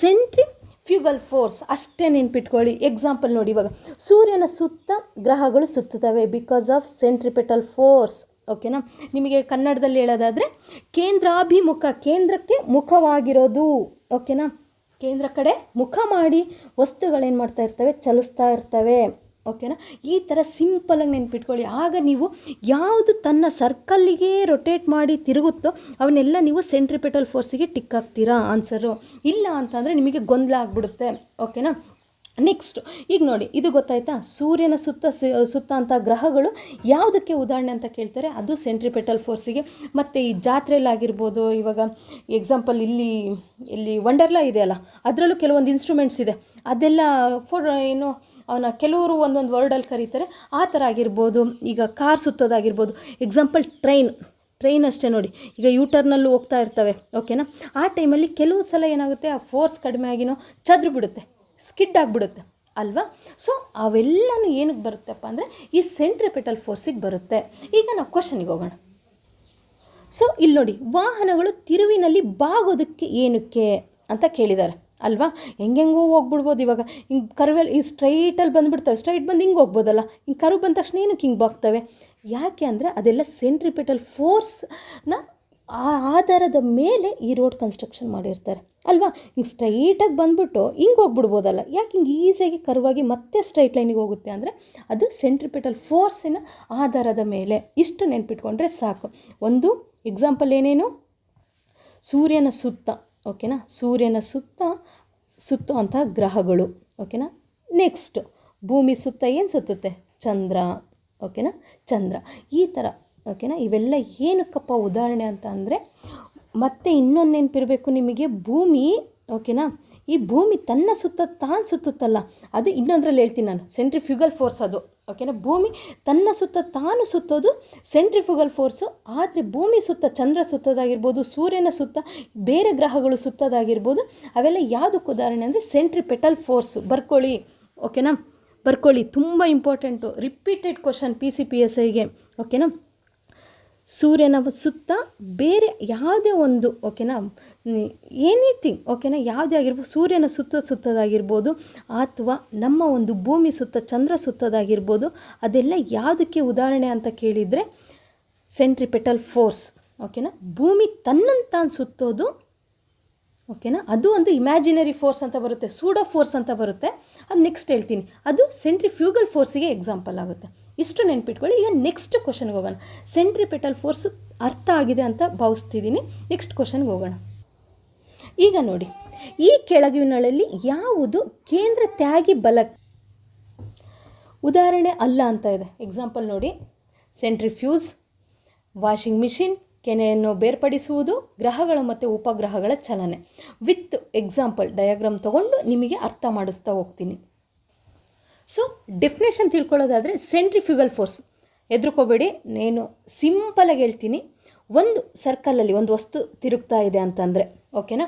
ಸೆಂಟ್ರಿಫ್ಯೂಗಲ್ ಫೋರ್ಸ್. ಅಷ್ಟೇ ನೆನ್ಪಿಟ್ಕೊಳ್ಳಿ. ಎಕ್ಸಾಂಪಲ್ ನೋಡಿ, ಇವಾಗ ಸೂರ್ಯನ ಸುತ್ತ ಗ್ರಹಗಳು ಸುತ್ತುತ್ತವೆ ಬಿಕಾಸ್ ಆಫ್ ಸೆಂಟ್ರಿಪೆಟಲ್ ಫೋರ್ಸ್, ಓಕೆನಾ. ನಿಮಗೆ ಕನ್ನಡದಲ್ಲಿ ಹೇಳೋದಾದರೆ ಕೇಂದ್ರಾಭಿಮುಖ, ಕೇಂದ್ರಕ್ಕೆ ಮುಖವಾಗಿರೋದು, ಓಕೆನಾ. ಕೇಂದ್ರ ಕಡೆ ಮುಖ ಮಾಡಿ ವಸ್ತುಗಳೇನು ಮಾಡ್ತಾ ಇರ್ತವೆ, ಚಲಿಸ್ತಾ ಇರ್ತವೆ, ಓಕೆನಾ. ಈ ಥರ ಸಿಂಪಲಾಗಿ ನೆನ್ಪಿಟ್ಕೊಳ್ಳಿ. ಆಗ ನೀವು ಯಾವುದು ತನ್ನ ಸರ್ಕಲ್ಲಿಗೆ ರೊಟೇಟ್ ಮಾಡಿ ತಿರುಗುತ್ತೋ ಅವನ್ನೆಲ್ಲ ನೀವು ಸೆಂಟ್ರಿಪೆಟಲ್ ಫೋರ್ಸಿಗೆ ಟಿಕ್ ಹಾಕ್ತೀರಾ ಆನ್ಸರು. ಇಲ್ಲ ಅಂತಂದರೆ ನಿಮಗೆ ಗೊಂದಲ ಆಗ್ಬಿಡುತ್ತೆ, ಓಕೆನಾ. ನೆಕ್ಸ್ಟ್ ಈಗ ನೋಡಿ, ಇದು ಗೊತ್ತಾಯ್ತಾ, ಸೂರ್ಯನ ಸುತ್ತ ಅಂತ ಗ್ರಹಗಳು ಯಾವುದಕ್ಕೆ ಉದಾಹರಣೆ ಅಂತ ಕೇಳ್ತಾರೆ, ಅದು ಸೆಂಟ್ರಿಪೆಟಲ್ ಫೋರ್ಸಿಗೆ. ಮತ್ತು ಈ ಜಾತ್ರೆಯಲ್ಲಾಗಿರ್ಬೋದು, ಇವಾಗ ಎಕ್ಸಾಂಪಲ್ ಇಲ್ಲಿ ವಂಡರ್ಲಾ ಇದೆಯಲ್ಲ, ಅದರಲ್ಲೂ ಕೆಲವೊಂದು ಇನ್ಸ್ಟ್ರೂಮೆಂಟ್ಸ್ ಇದೆ, ಅದೆಲ್ಲ ಏನು ಅವನ್ನ ಕೆಲವರು ಒಂದೊಂದು ವರ್ಡಲ್ಲಿ ಕರೀತಾರೆ, ಆ ಥರ ಆಗಿರ್ಬೋದು. ಈಗ ಕಾರ್ ಸುತ್ತೋದಾಗಿರ್ಬೋದು, ಎಕ್ಸಾಂಪಲ್ ಟ್ರೈನ್ ಅಷ್ಟೇ ನೋಡಿ, ಈಗ ಯೂಟರ್ನಲ್ಲೂ ಹೋಗ್ತಾ ಇರ್ತವೆ, ಓಕೆನಾ. ಆ ಟೈಮಲ್ಲಿ ಕೆಲವು ಸಲ ಏನಾಗುತ್ತೆ, ಆ ಫೋರ್ಸ್ ಕಡಿಮೆ ಆಗಿನೋ ಚದ್ರ ಬಿಡುತ್ತೆ, ಸ್ಕಿಡ್ ಆಗಿಬಿಡುತ್ತೆ ಅಲ್ವಾ. ಸೊ ಅವೆಲ್ಲನೂ ಏನಕ್ಕೆ ಬರುತ್ತಪ್ಪ ಅಂದರೆ ಈ ಸೆಂಟ್ರಿಪೆಟಲ್ ಫೋರ್ಸಿಗೆ ಬರುತ್ತೆ. ಈಗ ನಾವು ಕ್ವಶನಿಗೆ ಹೋಗೋಣ. ಸೊ ಇಲ್ಲಿ ನೋಡಿ, ವಾಹನಗಳು ತಿರುವಿನಲ್ಲಿ ಬಾಗೋದಕ್ಕೆ ಏನಕ್ಕೆ ಅಂತ ಕೇಳಿದ್ದಾರೆ ಅಲ್ವಾ. ಹೆಂಗೆಂಗೋ ಹೋಗ್ಬಿಡ್ಬೋದು. ಇವಾಗ ಹಿಂಗೆ ಕರ್ವಲ್ಲಿ ಈ ಸ್ಟ್ರೈಟಲ್ಲಿ ಬಂದುಬಿಡ್ತವೆ, ಸ್ಟ್ರೈಟ್ ಬಂದು ಹಿಂಗೆ ಹೋಗ್ಬೋದಲ್ಲ, ಹಿಂಗೆ ಕರು ಬಂದ ತಕ್ಷಣ ಏನಕ್ಕೆ ಹಿಂಗೆ ಬಾಗ್ತವೆ, ಯಾಕೆ ಅಂದರೆ ಅದೆಲ್ಲ ಸೆಂಟ್ರಿಪೆಟಲ್ ಫೋರ್ಸ್ನ ಆಧಾರದ ಮೇಲೆ ಈ ರೋಡ್ ಕನ್ಸ್ಟ್ರಕ್ಷನ್ ಮಾಡಿರ್ತಾರೆ ಅಲ್ವಾ. ಹಿಂಗೆ ಸ್ಟ್ರೈಟಾಗಿ ಬಂದುಬಿಟ್ಟು ಹಿಂಗೆ ಹೋಗ್ಬಿಡ್ಬೋದಲ್ಲ, ಯಾಕೆ ಹಿಂಗೆ ಈಸಿಯಾಗಿ ಕರುವಾಗಿ ಮತ್ತೆ ಸ್ಟ್ರೈಟ್ ಲೈನಿಗೆ ಹೋಗುತ್ತೆ ಅಂದರೆ ಅದು ಸೆಂಟ್ರಿಪೆಟಲ್ ಫೋರ್ಸಿನ ಆಧಾರದ ಮೇಲೆ. ಇಷ್ಟು ನೆನ್ಪಿಟ್ಕೊಂಡ್ರೆ ಸಾಕು. ಒಂದು ಎಕ್ಸಾಂಪಲ್ ಏನೇನು, ಸೂರ್ಯನ ಸುತ್ತ, ಓಕೆನಾ, ಸೂರ್ಯನ ಸುತ್ತೋ ಅಂಥ ಗ್ರಹಗಳು, ಓಕೆನಾ. ನೆಕ್ಸ್ಟ್ ಭೂಮಿ ಸುತ್ತ ಏನು ಸುತ್ತುತ್ತೆ, ಚಂದ್ರ, ಓಕೆನಾ, ಚಂದ್ರ. ಈ ಥರ, ಓಕೆನಾ. ಇವೆಲ್ಲ ಏನಕ್ಕಪ್ಪ ಉದಾಹರಣೆ ಅಂತ ಅಂದರೆ, ಮತ್ತೆ ಇನ್ನೊಂದು ನೆನಪಿರಬೇಕು ನಿಮಗೆ, ಭೂಮಿ, ಓಕೆನಾ, ಈ ಭೂಮಿ ತನ್ನ ಸುತ್ತ ತಾನು ಸುತ್ತುತ್ತಲ್ಲ, ಅದು ಇನ್ನೊಂದರಲ್ಲಿ ಹೇಳ್ತೀನಿ ನಾನು, ಸೆಂಟ್ರಿಫ್ಯೂಗಲ್ ಫೋರ್ಸ್ ಅದು, ಓಕೆನಾ. ಭೂಮಿ ತನ್ನ ಸುತ್ತ ತಾನು ಸುತ್ತೋದು ಸೆಂಟ್ರಿಫ್ಯೂಗಲ್ ಫೋರ್ಸು. ಆದರೆ ಭೂಮಿ ಸುತ್ತ ಚಂದ್ರ ಸುತ್ತೋದಾಗಿರ್ಬೋದು, ಸೂರ್ಯನ ಸುತ್ತ ಬೇರೆ ಗ್ರಹಗಳು ಸುತ್ತೋದಾಗಿರ್ಬೋದು, ಅವೆಲ್ಲ ಯಾವುದಕ್ಕೆ ಉದಾಹರಣೆ ಅಂದರೆ ಸೆಂಟ್ರಿಪೆಟಲ್ ಫೋರ್ಸು. ಬರ್ಕೊಳ್ಳಿ, ಓಕೆನಾ, ಬರ್ಕೊಳ್ಳಿ, ತುಂಬ ಇಂಪಾರ್ಟೆಂಟು, ರಿಪೀಟೆಡ್ ಕ್ವಶನ್ PCPSIಗೆ, ಓಕೆನಾ. ಸೂರ್ಯನ ಸುತ್ತ ಬೇರೆ ಯಾವುದೇ ಒಂದು, ಓಕೆನಾ, ಎನಿಥಿಂಗ್, ಓಕೆನಾ, ಯಾವುದೇ ಆಗಿರ್ಬೋದು, ಸೂರ್ಯನ ಸುತ್ತೋದಾಗಿರ್ಬೋದು ಅಥವಾ ನಮ್ಮ ಒಂದು ಭೂಮಿ ಸುತ್ತ ಚಂದ್ರ ಸುತ್ತೋದಾಗಿರ್ಬೋದು, ಅದೆಲ್ಲ ಯಾವುದಕ್ಕೆ ಉದಾಹರಣೆ ಅಂತ ಕೇಳಿದರೆ ಸೆಂಟ್ರಿಪೆಟಲ್ ಫೋರ್ಸ್, ಓಕೆನಾ. ಭೂಮಿ ತನ್ನನ್ನು ತಾನು ಸುತ್ತೋದು, ಓಕೆನಾ, ಅದು ಒಂದು ಇಮ್ಯಾಜಿನರಿ ಫೋರ್ಸ್ ಅಂತ ಬರುತ್ತೆ, ಸೂಡೋ ಫೋರ್ಸ್ ಅಂತ ಬರುತ್ತೆ, ಅದು ನೆಕ್ಸ್ಟ್ ಹೇಳ್ತೀನಿ, ಅದು ಸೆಂಟ್ರಿಫ್ಯೂಗಲ್ ಫೋರ್ಸಿಗೆ ಎಕ್ಸಾಂಪಲ್ ಆಗುತ್ತೆ. ಇಷ್ಟು ನೆನ್ಪಿಟ್ಕೊಳ್ಳಿ. ಈಗ ನೆಕ್ಸ್ಟ್ ಕ್ವಶನ್ಗೆ ಹೋಗೋಣ. ಸೆಂಟ್ರಿಪೆಟಲ್ ಫೋರ್ಸು ಅರ್ಥ ಆಗಿದೆ ಅಂತ ಭಾವಿಸ್ತಿದ್ದೀನಿ. ನೆಕ್ಸ್ಟ್ ಕ್ವಶನ್ಗೆ ಹೋಗೋಣ. ಈಗ ನೋಡಿ, ಈ ಕೆಳಗಿನಲ್ಲಿ ಯಾವುದು ಕೇಂದ್ರ ತ್ಯಾಗಿ ಬಲ ಉದಾಹರಣೆ ಅಲ್ಲ ಅಂತ ಇದೆ. ಎಕ್ಸಾಂಪಲ್ ನೋಡಿ, ಸೆಂಟ್ರಿಫ್ಯೂಸ್, ವಾಷಿಂಗ್ ಮಿಷಿನ್, ಕೆನೆಯನ್ನು ಬೇರ್ಪಡಿಸುವುದು, ಗ್ರಹಗಳು ಮತ್ತು ಉಪಗ್ರಹಗಳ ಚಲನೆ. ವಿತ್ ಎಕ್ಸಾಂಪಲ್ ಡಯಾಗ್ರಾಮ್ ತೊಗೊಂಡು ನಿಮಗೆ ಅರ್ಥ ಮಾಡಿಸ್ತಾ ಹೋಗ್ತೀನಿ. ಸೊ ಡೆಫಿನೇಷನ್ ತಿಳ್ಕೊಳ್ಳೋದಾದರೆ ಸೆಂಟ್ರಿಫ್ಯೂಗಲ್ ಫೋರ್ಸ್, ಹೆದರ್ಕೋಬೇಡಿ, ನಾನು ಸಿಂಪಲಾಗಿ ಹೇಳ್ತೀನಿ. ಒಂದು ಸರ್ಕಲಲ್ಲಿ ಒಂದು ವಸ್ತು ತಿರುಗ್ತಾ ಇದೆ ಅಂತಂದರೆ, ಓಕೆನಾ,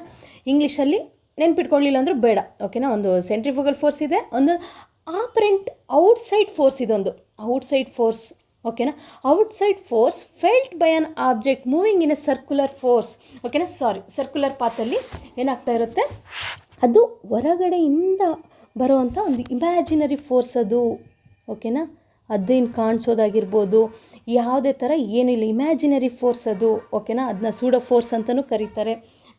ಇಂಗ್ಲೀಷಲ್ಲಿ ನೆನ್ಪಿಟ್ಕೊಳ್ಳಿಲ್ಲ ಅಂದರೂ ಬೇಡ, ಓಕೆನಾ. ಒಂದು ಸೆಂಟ್ರಿಫ್ಯೂಗಲ್ ಫೋರ್ಸ್ ಇದೆ, ಒಂದು ಆಪರೆಂಟ್ ಔಟ್ಸೈಡ್ ಫೋರ್ಸ್ ಇದೊಂದು ಔಟ್ಸೈಡ್ ಫೋರ್ಸ್. ಓಕೆನಾ, outside force felt by an object moving in a circular force. ಓಕೆನಾ, ಸರ್ಕ್ಯುಲರ್ ಪಾತಲ್ಲಿ ಏನಾಗ್ತಾ ಇರುತ್ತೆ, ಅದು ಹೊರಗಡೆಯಿಂದ ಬರುವಂಥ ಒಂದು ಇಮ್ಯಾಜಿನರಿ ಫೋರ್ಸ್ ಅದು. ಓಕೆನಾ, ಅದೇನು ಕಾಣಿಸೋದಾಗಿರ್ಬೋದು, ಯಾವುದೇ ಥರ ಏನಿಲ್ಲ, ಇಮ್ಯಾಜಿನರಿ ಫೋರ್ಸ್ ಅದು. ಓಕೆನಾ, ಅದನ್ನ ಸೂಡೋ ಫೋರ್ಸ್ ಅಂತಲೂ ಕರೀತಾರೆ.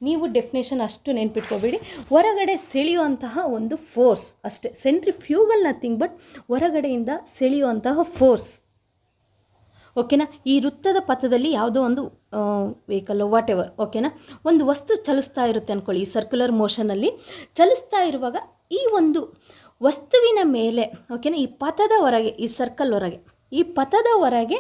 ನೀವು ಡೆಫಿನೇಷನ್ ಅಷ್ಟು ನೆನ್ಪಿಟ್ಕೋಬೇಡಿ. ಹೊರಗಡೆ ಸೆಳೆಯುವಂತಹ ಒಂದು ಫೋರ್ಸ್ ಅಷ್ಟೇ. ಸೆಂಟ್ರಿಫ್ಯೂಗಲ್ ನಥಿಂಗ್ ಬಟ್ ಹೊರಗಡೆಯಿಂದ ಸೆಳೆಯುವಂತಹ ಫೋರ್ಸ್. ಓಕೆನಾ, ಈ ವೃತ್ತದ ಪಥದಲ್ಲಿ ಯಾವುದೋ ಒಂದು ವೆಹಿಕಲ್ಲು ವಾಟ್ ಎವರ್. ಓಕೆನಾ, ಒಂದು ವಸ್ತು ಚಲಿಸ್ತಾ ಇರುತ್ತೆ ಅಂದ್ಕೊಳ್ಳಿ. ಈ ಸರ್ಕ್ಯುಲರ್ ಮೋಷನಲ್ಲಿ ಚಲಿಸ್ತಾ ಇರುವಾಗ ಈ ಒಂದು ವಸ್ತುವಿನ ಮೇಲೆ, ಓಕೆನಾ, ಈ ಪಥದ ಹೊರಗೆ, ಈ ಸರ್ಕಲ್ ಹೊರಗೆ, ಈ ಪಥದ ಹೊರಗೆ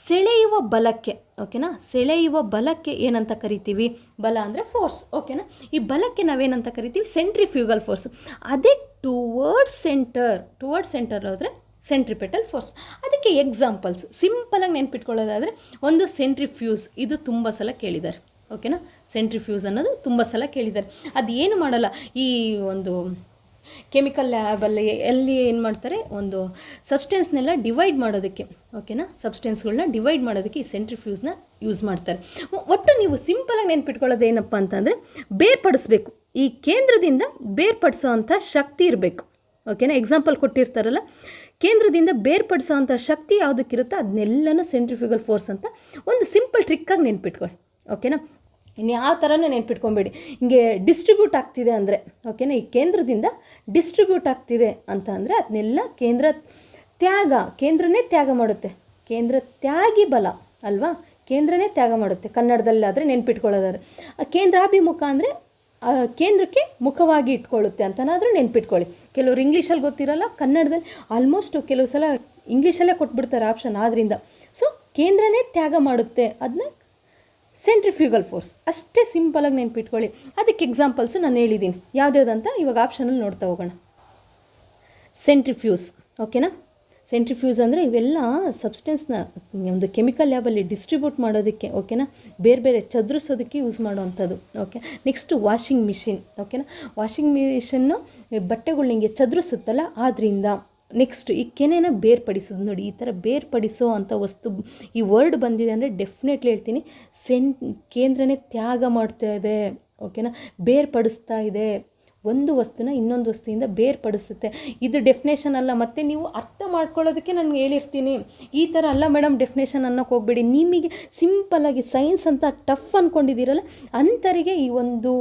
ಸೆಳೆಯುವ ಬಲಕ್ಕೆ, ಓಕೆನಾ, ಸೆಳೆಯುವ ಬಲಕ್ಕೆ ಏನಂತ ಕರಿತೀವಿ? ಬಲ ಅಂದರೆ ಫೋರ್ಸ್. ಓಕೆನಾ, ಈ ಬಲಕ್ಕೆ ನಾವೇನಂತ ಕರಿತೀವಿ? Centrifugal force. ಅದೇ ಟುವರ್ಡ್ಸ್ ಸೆಂಟರ್ ಹೋದರೆ ಸೆಂಟ್ರಿಪೆಟಲ್ ಫೋರ್ಸ್. ಅದಕ್ಕೆ ಎಕ್ಸಾಂಪಲ್ಸ್ ಸಿಂಪಲಾಗಿ ನೆನ್ಪಿಟ್ಕೊಳ್ಳೋದಾದರೆ, ಒಂದು ಸೆಂಟ್ರಿಫ್ಯೂಸ್, ಇದು ತುಂಬ ಸಲ ಕೇಳಿದ್ದಾರೆ. ಓಕೆನಾ, ಸೆಂಟ್ರಿಫ್ಯೂಸ್ ಅನ್ನೋದು ತುಂಬ ಸಲ ಕೇಳಿದ್ದಾರೆ. ಅದು ಏನು ಮಾಡಲ್ಲ, ಈ ಒಂದು ಕೆಮಿಕಲ್ ಲ್ಯಾಬಲ್ಲಿ ಎಲ್ಲಿ ಏನು ಮಾಡ್ತಾರೆ, ಒಂದು ಸಬ್ಸ್ಟೆನ್ಸ್ನೆಲ್ಲ ಡಿವೈಡ್ ಮಾಡೋದಕ್ಕೆ, ಓಕೆನಾ, ಸಬ್ಸ್ಟೆನ್ಸ್ಗಳನ್ನ ಡಿವೈಡ್ ಮಾಡೋದಕ್ಕೆ ಈ ಸೆಂಟ್ರಿಫ್ಯೂಸ್ನ ಯೂಸ್ ಮಾಡ್ತಾರೆ. ಒಟ್ಟು ನೀವು ಸಿಂಪಲಾಗಿ ನೆನ್ಪಿಟ್ಕೊಳ್ಳೋದು ಏನಪ್ಪ ಅಂತಂದರೆ, ಬೇರ್ಪಡಿಸ್ಬೇಕು, ಈ ಕೇಂದ್ರದಿಂದ ಬೇರ್ಪಡಿಸೋ ಅಂಥ ಶಕ್ತಿ ಇರಬೇಕು. ಓಕೆನಾ, ಎಕ್ಸಾಂಪಲ್ ಕೊಟ್ಟಿರ್ತಾರಲ್ಲ, ಕೇಂದ್ರದಿಂದ ಬೇರ್ಪಡಿಸೋವಂಥ ಶಕ್ತಿ ಯಾವುದಕ್ಕಿರುತ್ತೋ ಅದನ್ನೆಲ್ಲನೂ ಸೆಂಟ್ರಿಫ್ಯೂಗಲ್ ಫೋರ್ಸ್ ಅಂತ ಒಂದು ಸಿಂಪಲ್ ಟ್ರಿಕ್ಕಾಗಿ ನೆನ್ಪಿಟ್ಕೊಳ್ಳಿ. ಓಕೆನಾ, ಇನ್ನು ಯಾವ ಥರನೂ ನೆನ್ಪಿಟ್ಕೊಬೇಡಿ. ಹಿಂಗೆ ಡಿಸ್ಟ್ರಿಬ್ಯೂಟ್ ಆಗ್ತಿದೆ ಅಂದರೆ, ಓಕೆನಾ, ಈ ಕೇಂದ್ರದಿಂದ ಡಿಸ್ಟ್ರಿಬ್ಯೂಟ್ ಆಗ್ತಿದೆ ಅಂತ ಅಂದರೆ ಅದನ್ನೆಲ್ಲ ಕೇಂದ್ರನೇ ತ್ಯಾಗ ಮಾಡುತ್ತೆ. ಕೇಂದ್ರ ತ್ಯಾಗಿ ಬಲ ಅಲ್ವಾ, ಕೇಂದ್ರನೇ ತ್ಯಾಗ ಮಾಡುತ್ತೆ. ಕನ್ನಡದಲ್ಲಾದರೆ ನೆನ್ಪಿಟ್ಕೊಳ್ಳೋದಾದ್ರೆ, ಕೇಂದ್ರಾಭಿಮುಖ ಅಂದರೆ ಕೇಂದ್ರಕ್ಕೆ ಮುಖವಾಗಿ ಇಟ್ಕೊಳ್ಳುತ್ತೆ ಅಂತನಾದರೂ ನೆನ್ಪಿಟ್ಕೊಳ್ಳಿ. ಕೆಲವರು ಇಂಗ್ಲೀಷಲ್ಲಿ ಗೊತ್ತಿರಲ್ಲ, ಕನ್ನಡದಲ್ಲಿ ಆಲ್ಮೋಸ್ಟ್ ಕೆಲವು ಸಲ ಇಂಗ್ಲೀಷಲ್ಲೇ ಕೊಟ್ಬಿಡ್ತಾರೆ ಆಪ್ಷನ್. ಆದ್ದರಿಂದ ಸೊ ಕೇಂದ್ರನೇ ತ್ಯಾಗ ಮಾಡುತ್ತೆ, ಅದನ್ನ ಸೆಂಟ್ರಿಫ್ಯೂಗಲ್ ಫೋರ್ಸ್. ಅಷ್ಟೇ ಸಿಂಪಲಾಗಿ ನೆನ್ಪಿಟ್ಕೊಳ್ಳಿ. ಅದಕ್ಕೆ ಎಕ್ಸಾಂಪಲ್ಸು ನಾನು ಹೇಳಿದ್ದೀನಿ ಯಾವುದ್ಯಾವುದಂತ ಇವಾಗ ಆಪ್ಷನಲ್ಲಿ ನೋಡ್ತಾ ಹೋಗೋಣ. ಸೆಂಟ್ರಿಫ್ಯೂಸ್. ಓಕೆನಾ, ಸೆಂಟ್ರಿಫ್ಯೂಸ್ ಅಂದರೆ ಇವೆಲ್ಲ ಸಬ್ಸ್ಟೆನ್ಸ್ನ ಒಂದು ಕೆಮಿಕಲ್ ಲ್ಯಾಬಲ್ಲಿ ಡಿಸ್ಟ್ರಿಬ್ಯೂಟ್ ಮಾಡೋದಕ್ಕೆ, ಓಕೆನಾ, ಬೇರೆ ಬೇರೆ ಚದುರಿಸೋದಕ್ಕೆ ಯೂಸ್ ಮಾಡೋವಂಥದ್ದು. Okay, next washing machine. ಓಕೆನಾ, ವಾಷಿಂಗ್ ಮಿಷನ್ನು ಬಟ್ಟೆಗಳು ಹಿಂಗೆ ಚದುರಿಸುತ್ತಲ್ಲ, ಆದ್ದರಿಂದ. ನೆಕ್ಸ್ಟ್ ಈ ಕೆನೆನ ಬೇರ್ಪಡಿಸೋದು. ನೋಡಿ, ಈ ಥರ ಬೇರ್ಪಡಿಸೋ ಅಂಥ ವಸ್ತು, ಈ ವರ್ಡ್ ಬಂದಿದೆ ಅಂದರೆ ಡೆಫಿನೆಟ್ಲಿ ಹೇಳ್ತೀನಿ, ಕೇಂದ್ರನೇ ತ್ಯಾಗ ಮಾಡ್ತಾ ಇದೆ. ಓಕೆನಾ, ಬೇರ್ಪಡಿಸ್ತಾ ಇದೆ, ಒಂದು ವಸ್ತುನ ಇನ್ನೊಂದು ವಸ್ತುವಿಂದ ಬೇರ್ಪಡಿಸುತ್ತೆ. ಇದು ಡೆಫಿನೇಷನ್ ಅಲ್ಲ, ಮತ್ತು ನೀವು ಅರ್ಥ ಮಾಡ್ಕೊಳ್ಳೋದಕ್ಕೆ ನಾನು ಹೇಳಿರ್ತೀನಿ. ಈ ಥರ ಅಲ್ಲ ಮೇಡಮ್ ಡೆಫಿನೇಷನ್ ಅನ್ನೋಕ್ಕೆ ಹೋಗಬೇಡಿ. ನಿಮಗೆ ಸಿಂಪಲ್ಲಾಗಿ ಸೈನ್ಸ್ ಅಂತ ಟಫ್ ಅಂದ್ಕೊಂಡಿದ್ದೀರಲ್ಲ, ಅಂಥವರಿಗೆ ಈ ಒಂದು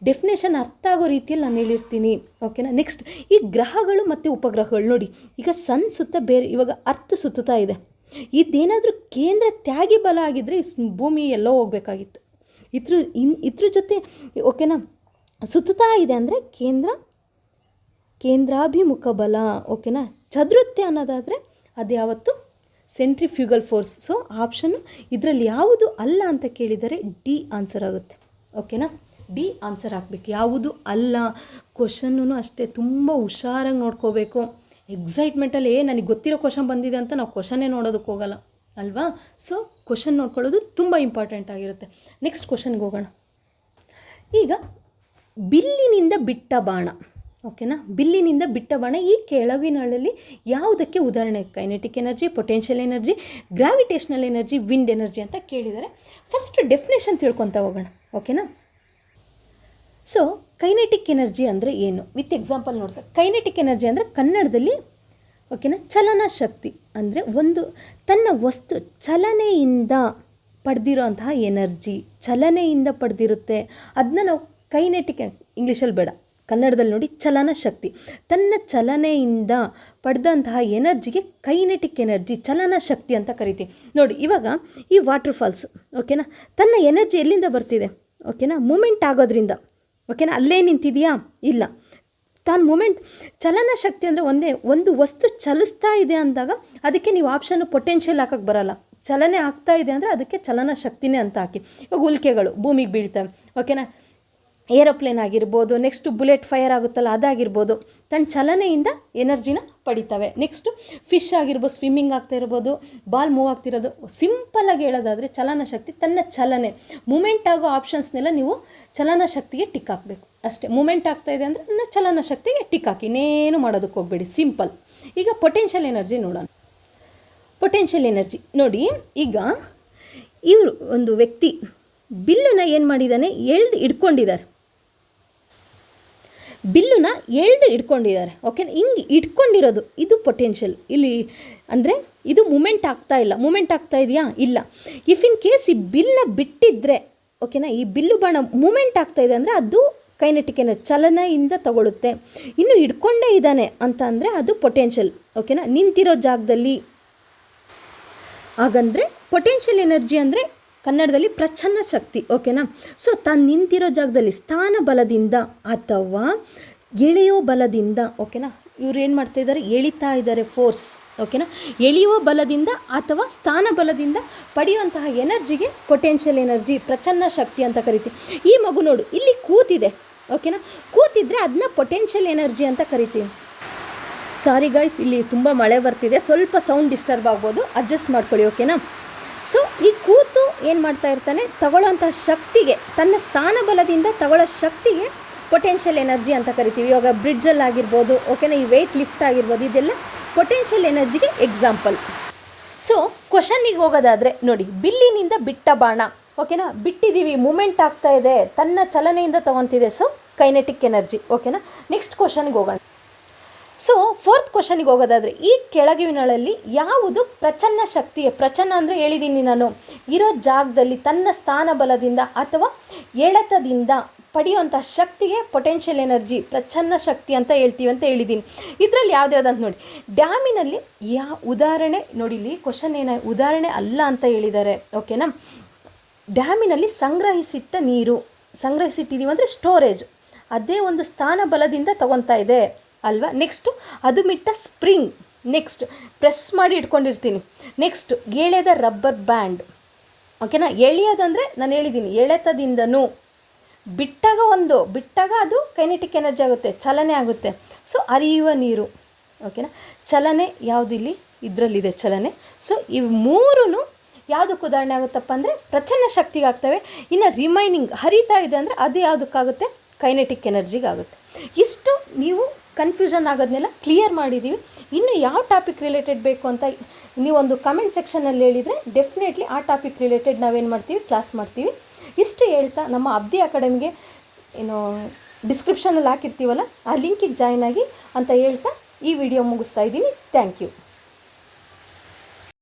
ಡೆಫಿನೇಷನ್ ಅರ್ಥ ಆಗೋ ರೀತಿಯಲ್ಲಿ ನಾನು ಹೇಳಿರ್ತೀನಿ. ಓಕೆನಾ, ನೆಕ್ಸ್ಟ್ ಈ ಗ್ರಹಗಳು ಮತ್ತು ಉಪಗ್ರಹಗಳು. ನೋಡಿ, ಈಗ ಸನ್ ಸುತ್ತ ಬೇರೆ, ಇವಾಗ ಅರ್ಥ ಸುತ್ತುತ್ತಾ ಇದೆ. ಇದೇನಾದರೂ ಕೇಂದ್ರ ತ್ಯಾಗಿ ಬಲ ಆಗಿದ್ದರೆ ಭೂಮಿ ಎಲ್ಲೋ ಹೋಗಬೇಕಾಗಿತ್ತು. ಇದ್ರ ಜೊತೆ ಓಕೆನಾ ಸುತ್ತುತ್ತಾ ಇದೆ ಅಂದರೆ ಕೇಂದ್ರಾಭಿಮುಖ ಬಲ. ಓಕೆನಾ, ಚದುರುತ್ತೆ ಅನ್ನೋದಾದರೆ ಅದು ಯಾವತ್ತು ಸೆಂಟ್ರಿಫ್ಯೂಗಲ್ ಫೋರ್ಸ್. ಸೊ ಆಪ್ಷನ್ನು ಇದರಲ್ಲಿ ಯಾವುದು ಅಲ್ಲ ಅಂತ ಕೇಳಿದರೆ ಡಿ ಆನ್ಸರ್ ಆಗುತ್ತೆ. ಓಕೆನಾ, ಡಿ ಆನ್ಸರ್ ಹಾಕಬೇಕು, ಯಾವುದು ಅಲ್ಲ. ಕ್ವಶನ್ನೂ ಅಷ್ಟೇ ತುಂಬ ಹುಷಾರಾಗಿ ನೋಡ್ಕೋಬೇಕು. ಎಕ್ಸೈಟ್ಮೆಂಟಲ್ಲಿ ನನಗೆ ಗೊತ್ತಿರೋ ಕ್ವಶನ್ ಬಂದಿದೆ ಅಂತ ನಾವು ಕ್ವಶನ್ನೇ ನೋಡೋದಕ್ಕೆ ಹೋಗಲ್ಲ ಅಲ್ವಾ. ಸೊ ಕ್ವಶನ್ ನೋಡ್ಕೊಳ್ಳೋದು ತುಂಬ ಇಂಪಾರ್ಟೆಂಟ್ ಆಗಿರುತ್ತೆ. ನೆಕ್ಸ್ಟ್ ಕ್ವಶನ್ಗೆ ಹೋಗೋಣ. ಈಗ ಬಿಲ್ಲಿನಿಂದ ಬಿಟ್ಟ ಬಾಣ. ಓಕೆನಾ, ಬಿಲ್ಲಿನಿಂದ ಬಿಟ್ಟ ಬಾಣ ಈ ಕೆಳಗಿನಲ್ಲಿ ಯಾವುದಕ್ಕೆ ಉದಾಹರಣೆ? Kinetic energy, potential energy, gravitational energy, wind energy ಅಂತ ಕೇಳಿದ್ದಾರೆ. ಫಸ್ಟ್ ಡೆಫಿನೇಷನ್ ತಿಳ್ಕೊತಾ ಹೋಗೋಣ. ಓಕೆನಾ, ಸೊ ಕೈನೆಟಿಕ್ ಎನರ್ಜಿ ಅಂದರೆ ಏನು ವಿತ್ ಎಕ್ಸಾಂಪಲ್ ನೋಡ್ತಾ. ಕೈನೆಟಿಕ್ ಎನರ್ಜಿ ಅಂದರೆ ಕನ್ನಡದಲ್ಲಿ ಓಕೆನಾ ಚಲನಾ ಶಕ್ತಿ ಅಂದರೆ ಒಂದು ತನ್ನ ವಸ್ತು ಚಲನೆಯಿಂದ ಪಡೆದಿರೋ ಅಂತಹ ಎನರ್ಜಿ, ಚಲನೆಯಿಂದ ಪಡೆದಿರುತ್ತೆ. ಅದನ್ನ ನಾವು ಕೈನೆಟಿಕ್, ಇಂಗ್ಲೀಷಲ್ಲಿ ಬೇಡ, ಕನ್ನಡದಲ್ಲಿ ನೋಡಿ, ಚಲನ ಶಕ್ತಿ. ತನ್ನ ಚಲನೆಯಿಂದ ಪಡೆದಂತಹ ಎನರ್ಜಿಗೆ ಕೈನೆಟಿಕ್ ಎನರ್ಜಿ, ಚಲನ ಶಕ್ತಿ ಅಂತ ಕರಿತೀವಿ. ನೋಡಿ, ಇವಾಗ ಈ ವಾಟರ್ ಫಾಲ್ಸ್ ಓಕೆನಾ, ತನ್ನ ಎನರ್ಜಿ ಎಲ್ಲಿಂದ ಬರ್ತಿದೆ? ಓಕೆನಾ, ಮೂಮೆಂಟ್ ಆಗೋದ್ರಿಂದ. ಓಕೆನಾ, ಅಲ್ಲೇ ನಿಂತಿದೆಯಾ? ಇಲ್ಲ, ತಾನು ಮೂಮೆಂಟ್, ಚಲನ ಶಕ್ತಿ ಅಂದರೆ ಒಂದು ವಸ್ತು ಚಲಿಸ್ತಾ ಇದೆ ಅಂದಾಗ ಅದಕ್ಕೆ ನೀವು ಆಪ್ಷನ್ನು ಪೊಟೆನ್ಷಿಯಲ್ ಹಾಕೋಕ್ಕೆ ಬರಲ್ಲ. ಚಲನೆ ಆಗ್ತಾ ಇದೆ ಅಂದರೆ ಅದಕ್ಕೆ ಚಲನ ಶಕ್ತಿನೇ ಅಂತ ಹಾಕಿ. ಇವಾಗ ಉಲ್ಕೆಗಳು ಭೂಮಿಗೆ ಬೀಳ್ತವೆ. ಓಕೆನಾ, ಏರೋಪ್ಲೇನ್ ಆಗಿರ್ಬೋದು, ನೆಕ್ಸ್ಟು ಬುಲೆಟ್ ಫೈರ್ ಆಗುತ್ತಲ್ಲ ಅದಾಗಿರ್ಬೋದು, ತನ್ನ ಚಲನೆಯಿಂದ ಎನರ್ಜಿನ ಪಡಿತವೆ. ನೆಕ್ಸ್ಟು ಫಿಶ್ ಆಗಿರ್ಬೋದು, ಸ್ವಿಮ್ಮಿಂಗ್ ಆಗ್ತಾ ಇರ್ಬೋದು, ಬಾಲ್ ಮೂವ್ ಆಗ್ತಿರೋದು. ಸಿಂಪಲ್ಲಾಗಿ ಹೇಳೋದಾದರೆ ಚಲನ ಶಕ್ತಿ ತನ್ನ ಚಲನೆ, ಮೂಮೆಂಟ್ ಆಗೋ ಆಪ್ಷನ್ಸ್ನೆಲ್ಲ ನೀವು ಚಲನ ಶಕ್ತಿಗೆ ಟಿಕ್ ಹಾಕಬೇಕು ಅಷ್ಟೇ. ಮೂಮೆಂಟ್ ಆಗ್ತಾ ಇದೆ ಅಂದರೆ ಅದನ್ನ ಚಲನ ಶಕ್ತಿಗೆ ಟಿಕ್ ಹಾಕಿ, ಇನ್ನೇನು ಮಾಡೋದಕ್ಕೆ ಹೋಗಬೇಡಿ, ಸಿಂಪಲ್. ಈಗ ಪೊಟೆನ್ಷಿಯಲ್ ಎನರ್ಜಿ ನೋಡೋಣ. ಪೊಟೆನ್ಷಿಯಲ್ ಎನರ್ಜಿ ನೋಡಿ, ಈಗ ಇವರು ಒಂದು ವ್ಯಕ್ತಿ ಬಿಲ್ಲನ್ನು ಏನು ಮಾಡಿದ್ದಾನೆ, ಹಿಡ್ಕೊಂಡಿದ್ದಾರೆ. ಬಿಲ್ಲನ್ನ ಹಿಡ್ಕೊಂಡಿದ್ದಾರೆ. ಓಕೆ, ಹಿಂಗೆ ಇಟ್ಕೊಂಡಿರೋದು ಇದು ಪೊಟೆನ್ಷಿಯಲ್. ಇಲ್ಲಿ ಅಂದರೆ ಇದು ಮೂಮೆಂಟ್ ಆಗ್ತಾ ಇಲ್ಲ. ಮೂಮೆಂಟ್ ಆಗ್ತಾ ಇದೆಯಾ? ಇಲ್ಲ. ಇಫ್ ಇನ್ ಕೇಸ್ ಈ ಬಿಲ್ಲನ್ನ ಬಿಟ್ಟಿದ್ರೆ, ಓಕೆನಾ, ಈ ಬಿಲ್ಲು ಬಾಣ ಮೂಮೆಂಟ್ ಆಗ್ತಾ ಇದೆ ಅಂದರೆ ಅದು ಕೈನೆಟಿಕ್ ಎನರ್ಜಿ, ಚಲನೆಯಿಂದ ತಗೊಳುತ್ತೆ. ಇನ್ನು ಹಿಡ್ಕೊಂಡೇ ಇದ್ದಾನೆ ಅಂತ ಅಂದರೆ ಅದು ಪೊಟೆನ್ಷಿಯಲ್. ಓಕೆನಾ, ನಿಂತಿರೋ ಜಾಗದಲ್ಲಿ. ಹಾಗಂದರೆ ಪೊಟೆನ್ಷಿಯಲ್ ಎನರ್ಜಿ ಅಂದರೆ ಕನ್ನಡದಲ್ಲಿ ಪ್ರಚನ್ನ ಶಕ್ತಿ. ಓಕೆನಾ, ಸೊ ತಾನು ನಿಂತಿರೋ ಜಾಗದಲ್ಲಿ ಸ್ಥಾನ ಬಲದಿಂದ ಅಥವಾ ಎಳೆಯೋ ಬಲದಿಂದ, ಓಕೆನಾ, ಇವ್ರು ಏನು ಮಾಡ್ತಾ ಇದ್ದಾರೆ, ಎಳಿತಾ ಇದ್ದಾರೆ, ಫೋರ್ಸ್. ಓಕೆನಾ, ಎಳೆಯುವ ಬಲದಿಂದ ಅಥವಾ ಸ್ಥಾನ ಬಲದಿಂದ ಪಡೆಯುವಂತಹ ಎನರ್ಜಿಗೆ ಪೊಟೆನ್ಷಿಯಲ್ ಎನರ್ಜಿ, ಪ್ರಚನ್ನ ಶಕ್ತಿ ಅಂತ ಕರಿತೀವಿ. ಈ ಮಗು ನೋಡು ಇಲ್ಲಿ ಕೂತಿದೆ. ಓಕೆನಾ, ಕೂತಿದ್ರೆ ಅದನ್ನ ಪೊಟೆನ್ಷಿಯಲ್ ಎನರ್ಜಿ ಅಂತ ಕರಿತೀವಿ. ಸಾರಿ ಗೈಸ್, ಇಲ್ಲಿ ತುಂಬ ಮಳೆ ಬರ್ತಿದೆ, ಸ್ವಲ್ಪ ಸೌಂಡ್ ಡಿಸ್ಟರ್ಬ್ ಆಗ್ಬೋದು, ಅಡ್ಜಸ್ಟ್ ಮಾಡ್ಕೊಳ್ಳಿ. ಓಕೆನಾ, ಸೊ ಈ ಕೂತು ಏನು ಮಾಡ್ತಾ ಇರ್ತಾನೆ, ತಗೊಳ್ಳೋಂಥ ಶಕ್ತಿಗೆ, ತನ್ನ ಸ್ಥಾನ ಬಲದಿಂದ ತಗೊಳ್ಳೋ ಶಕ್ತಿಗೆ ಪೊಟೆನ್ಷಿಯಲ್ ಎನರ್ಜಿ ಅಂತ ಕರಿತೀವಿ. ಇವಾಗ ಬ್ರಿಡ್ಜಲ್ಲಿ ಆಗಿರ್ಬೋದು, ಓಕೆನಾ, ಈ ವೆಯ್ಟ್ ಲಿಫ್ಟ್ ಆಗಿರ್ಬೋದು, ಇದೆಲ್ಲ ಪೊಟೆನ್ಷಿಯಲ್ ಎನರ್ಜಿಗೆ ಎಕ್ಸಾಂಪಲ್. ಸೊ ಕ್ವಶನ್ನಿಗೆ ಹೋಗೋದಾದರೆ ನೋಡಿ, ಬಿಲ್ಲಿನಿಂದ ಬಿಟ್ಟ ಬಾಣ. ಓಕೆನಾ, ಬಿಟ್ಟಿದ್ದೀವಿ, ಮೂಮೆಂಟ್ ಆಗ್ತಾ ಇದೆ, ತನ್ನ ಚಲನೆಯಿಂದ ತೊಗೊತಿದೆ, ಸೊ ಕೈನೆಟಿಕ್ ಎನರ್ಜಿ. ಓಕೆನಾ, ನೆಕ್ಸ್ಟ್ ಕ್ವಶನ್ಗೆ ಹೋಗೋಣ. ಸೊ ಫೋರ್ತ್ ಕ್ವಶನಿಗೆ ಹೋಗೋದಾದರೆ, ಈ ಕೆಳಗಿನಗಳಲ್ಲಿ ಯಾವುದು ಪ್ರಚನ್ನ ಶಕ್ತಿಗೆ, ಪ್ರಚನ್ನ ಅಂದರೆ ಹೇಳಿದ್ದೀನಿ ನಾನು, ಇರೋ ಜಾಗದಲ್ಲಿ ತನ್ನ ಸ್ಥಾನ ಬಲದಿಂದ ಅಥವಾ ಎಳೆತದಿಂದ ಪಡೆಯುವಂಥ ಶಕ್ತಿಗೆ ಪೊಟೆನ್ಷಿಯಲ್ ಎನರ್ಜಿ, ಪ್ರಚನ್ನ ಶಕ್ತಿ ಅಂತ ಹೇಳ್ತೀವಿ ಅಂತ ಹೇಳಿದ್ದೀನಿ. ಇದರಲ್ಲಿ ಯಾವುದ್ಯಾವ್ದಂತ ನೋಡಿ, ಡ್ಯಾಮಿನಲ್ಲಿ ಉದಾಹರಣೆ ನೋಡಿ, ಇಲ್ಲಿ ಕ್ವಶನ್ ಉದಾಹರಣೆ ಅಲ್ಲ ಅಂತ ಹೇಳಿದ್ದಾರೆ. ಓಕೆನಾ, ಡ್ಯಾಮಿನಲ್ಲಿ ಸಂಗ್ರಹಿಸಿಟ್ಟಿದ್ದೀವಿ ಅಂದರೆ ಸ್ಟೋರೇಜ್, ಅದೇ ಒಂದು ಸ್ಥಾನ ಬಲದಿಂದ ತಗೊತಾ ಇದೆ ಅಲ್ವಾ. ನೆಕ್ಸ್ಟು ಅದು ಮಿಟ್ಟ ಸ್ಪ್ರಿಂಗ್, ನೆಕ್ಸ್ಟ್ ಪ್ರೆಸ್ ಮಾಡಿ ಇಟ್ಕೊಂಡಿರ್ತೀನಿ. ನೆಕ್ಸ್ಟ್ ಎಳೆದ ರಬ್ಬರ್ ಬ್ಯಾಂಡ್. ಓಕೆನಾ, ಎಳೆಯೋದಂದರೆ ನಾನು ಹೇಳಿದ್ದೀನಿ ಎಳೆತದಿಂದನೂ, ಬಿಟ್ಟಾಗ ಅದು ಕೈನೆಟಿಕ್ ಎನರ್ಜಿ ಆಗುತ್ತೆ, ಚಲನೆ ಆಗುತ್ತೆ. ಸೊ ಹರಿಯುವ ನೀರು. ಓಕೆನಾ, ಚಲನೆ ಯಾವುದು ಇಲ್ಲಿ ಇದರಲ್ಲಿದೆ ಚಲನೆ. ಸೊ ಇವು ಮೂರೂ ಯಾವುದಕ್ಕೆ ಉದಾಹರಣೆ ಆಗುತ್ತಪ್ಪ ಅಂದರೆ ಪ್ರಚನ್ನ ಶಕ್ತಿಗೆ ಆಗ್ತವೆ. ಇನ್ನು ರಿಮೈನಿಂಗ್ ಹರಿತಾ ಇದೆ ಅಂದರೆ ಅದು ಯಾವುದಕ್ಕಾಗುತ್ತೆ, ಕೈನೆಟಿಕ್ ಎನರ್ಜಿಗೆ ಆಗುತ್ತೆ. ಇಷ್ಟು ನೀವು ಕನ್ಫ್ಯೂಷನ್ ಆಗೋದನ್ನೆಲ್ಲ ಕ್ಲಿಯರ್ ಮಾಡಿದ್ದೀವಿ. ಇನ್ನು ಯಾವ ಟಾಪಿಕ್ ರಿಲೇಟೆಡ್ ಬೇಕು ಅಂತ ನೀವೊಂದು ಕಮೆಂಟ್ ಸೆಕ್ಷನಲ್ಲಿ ಹೇಳಿದರೆ ಡೆಫಿನೆಟ್ಲಿ ಆ ಟಾಪಿಕ್ ರಿಲೇಟೆಡ್ ನಾವೇನು ಮಾಡ್ತೀವಿ, ಕ್ಲಾಸ್ ಮಾಡ್ತೀವಿ. ಇಷ್ಟು ಹೇಳ್ತಾ ನಮ್ಮ ಅಬ್ದಿ ಅಕಾಡೆಮಿಗೆ ಡಿಸ್ಕ್ರಿಪ್ಷನಲ್ಲಿ ಹಾಕಿರ್ತೀವಲ್ಲ, ಆ ಲಿಂಕಿಗೆ ಜಾಯ್ನ್ ಆಗಿ ಅಂತ ಹೇಳ್ತಾ ಈ ವಿಡಿಯೋ ಮುಗಿಸ್ತಾ ಇದ್ದೀನಿ. Thank you.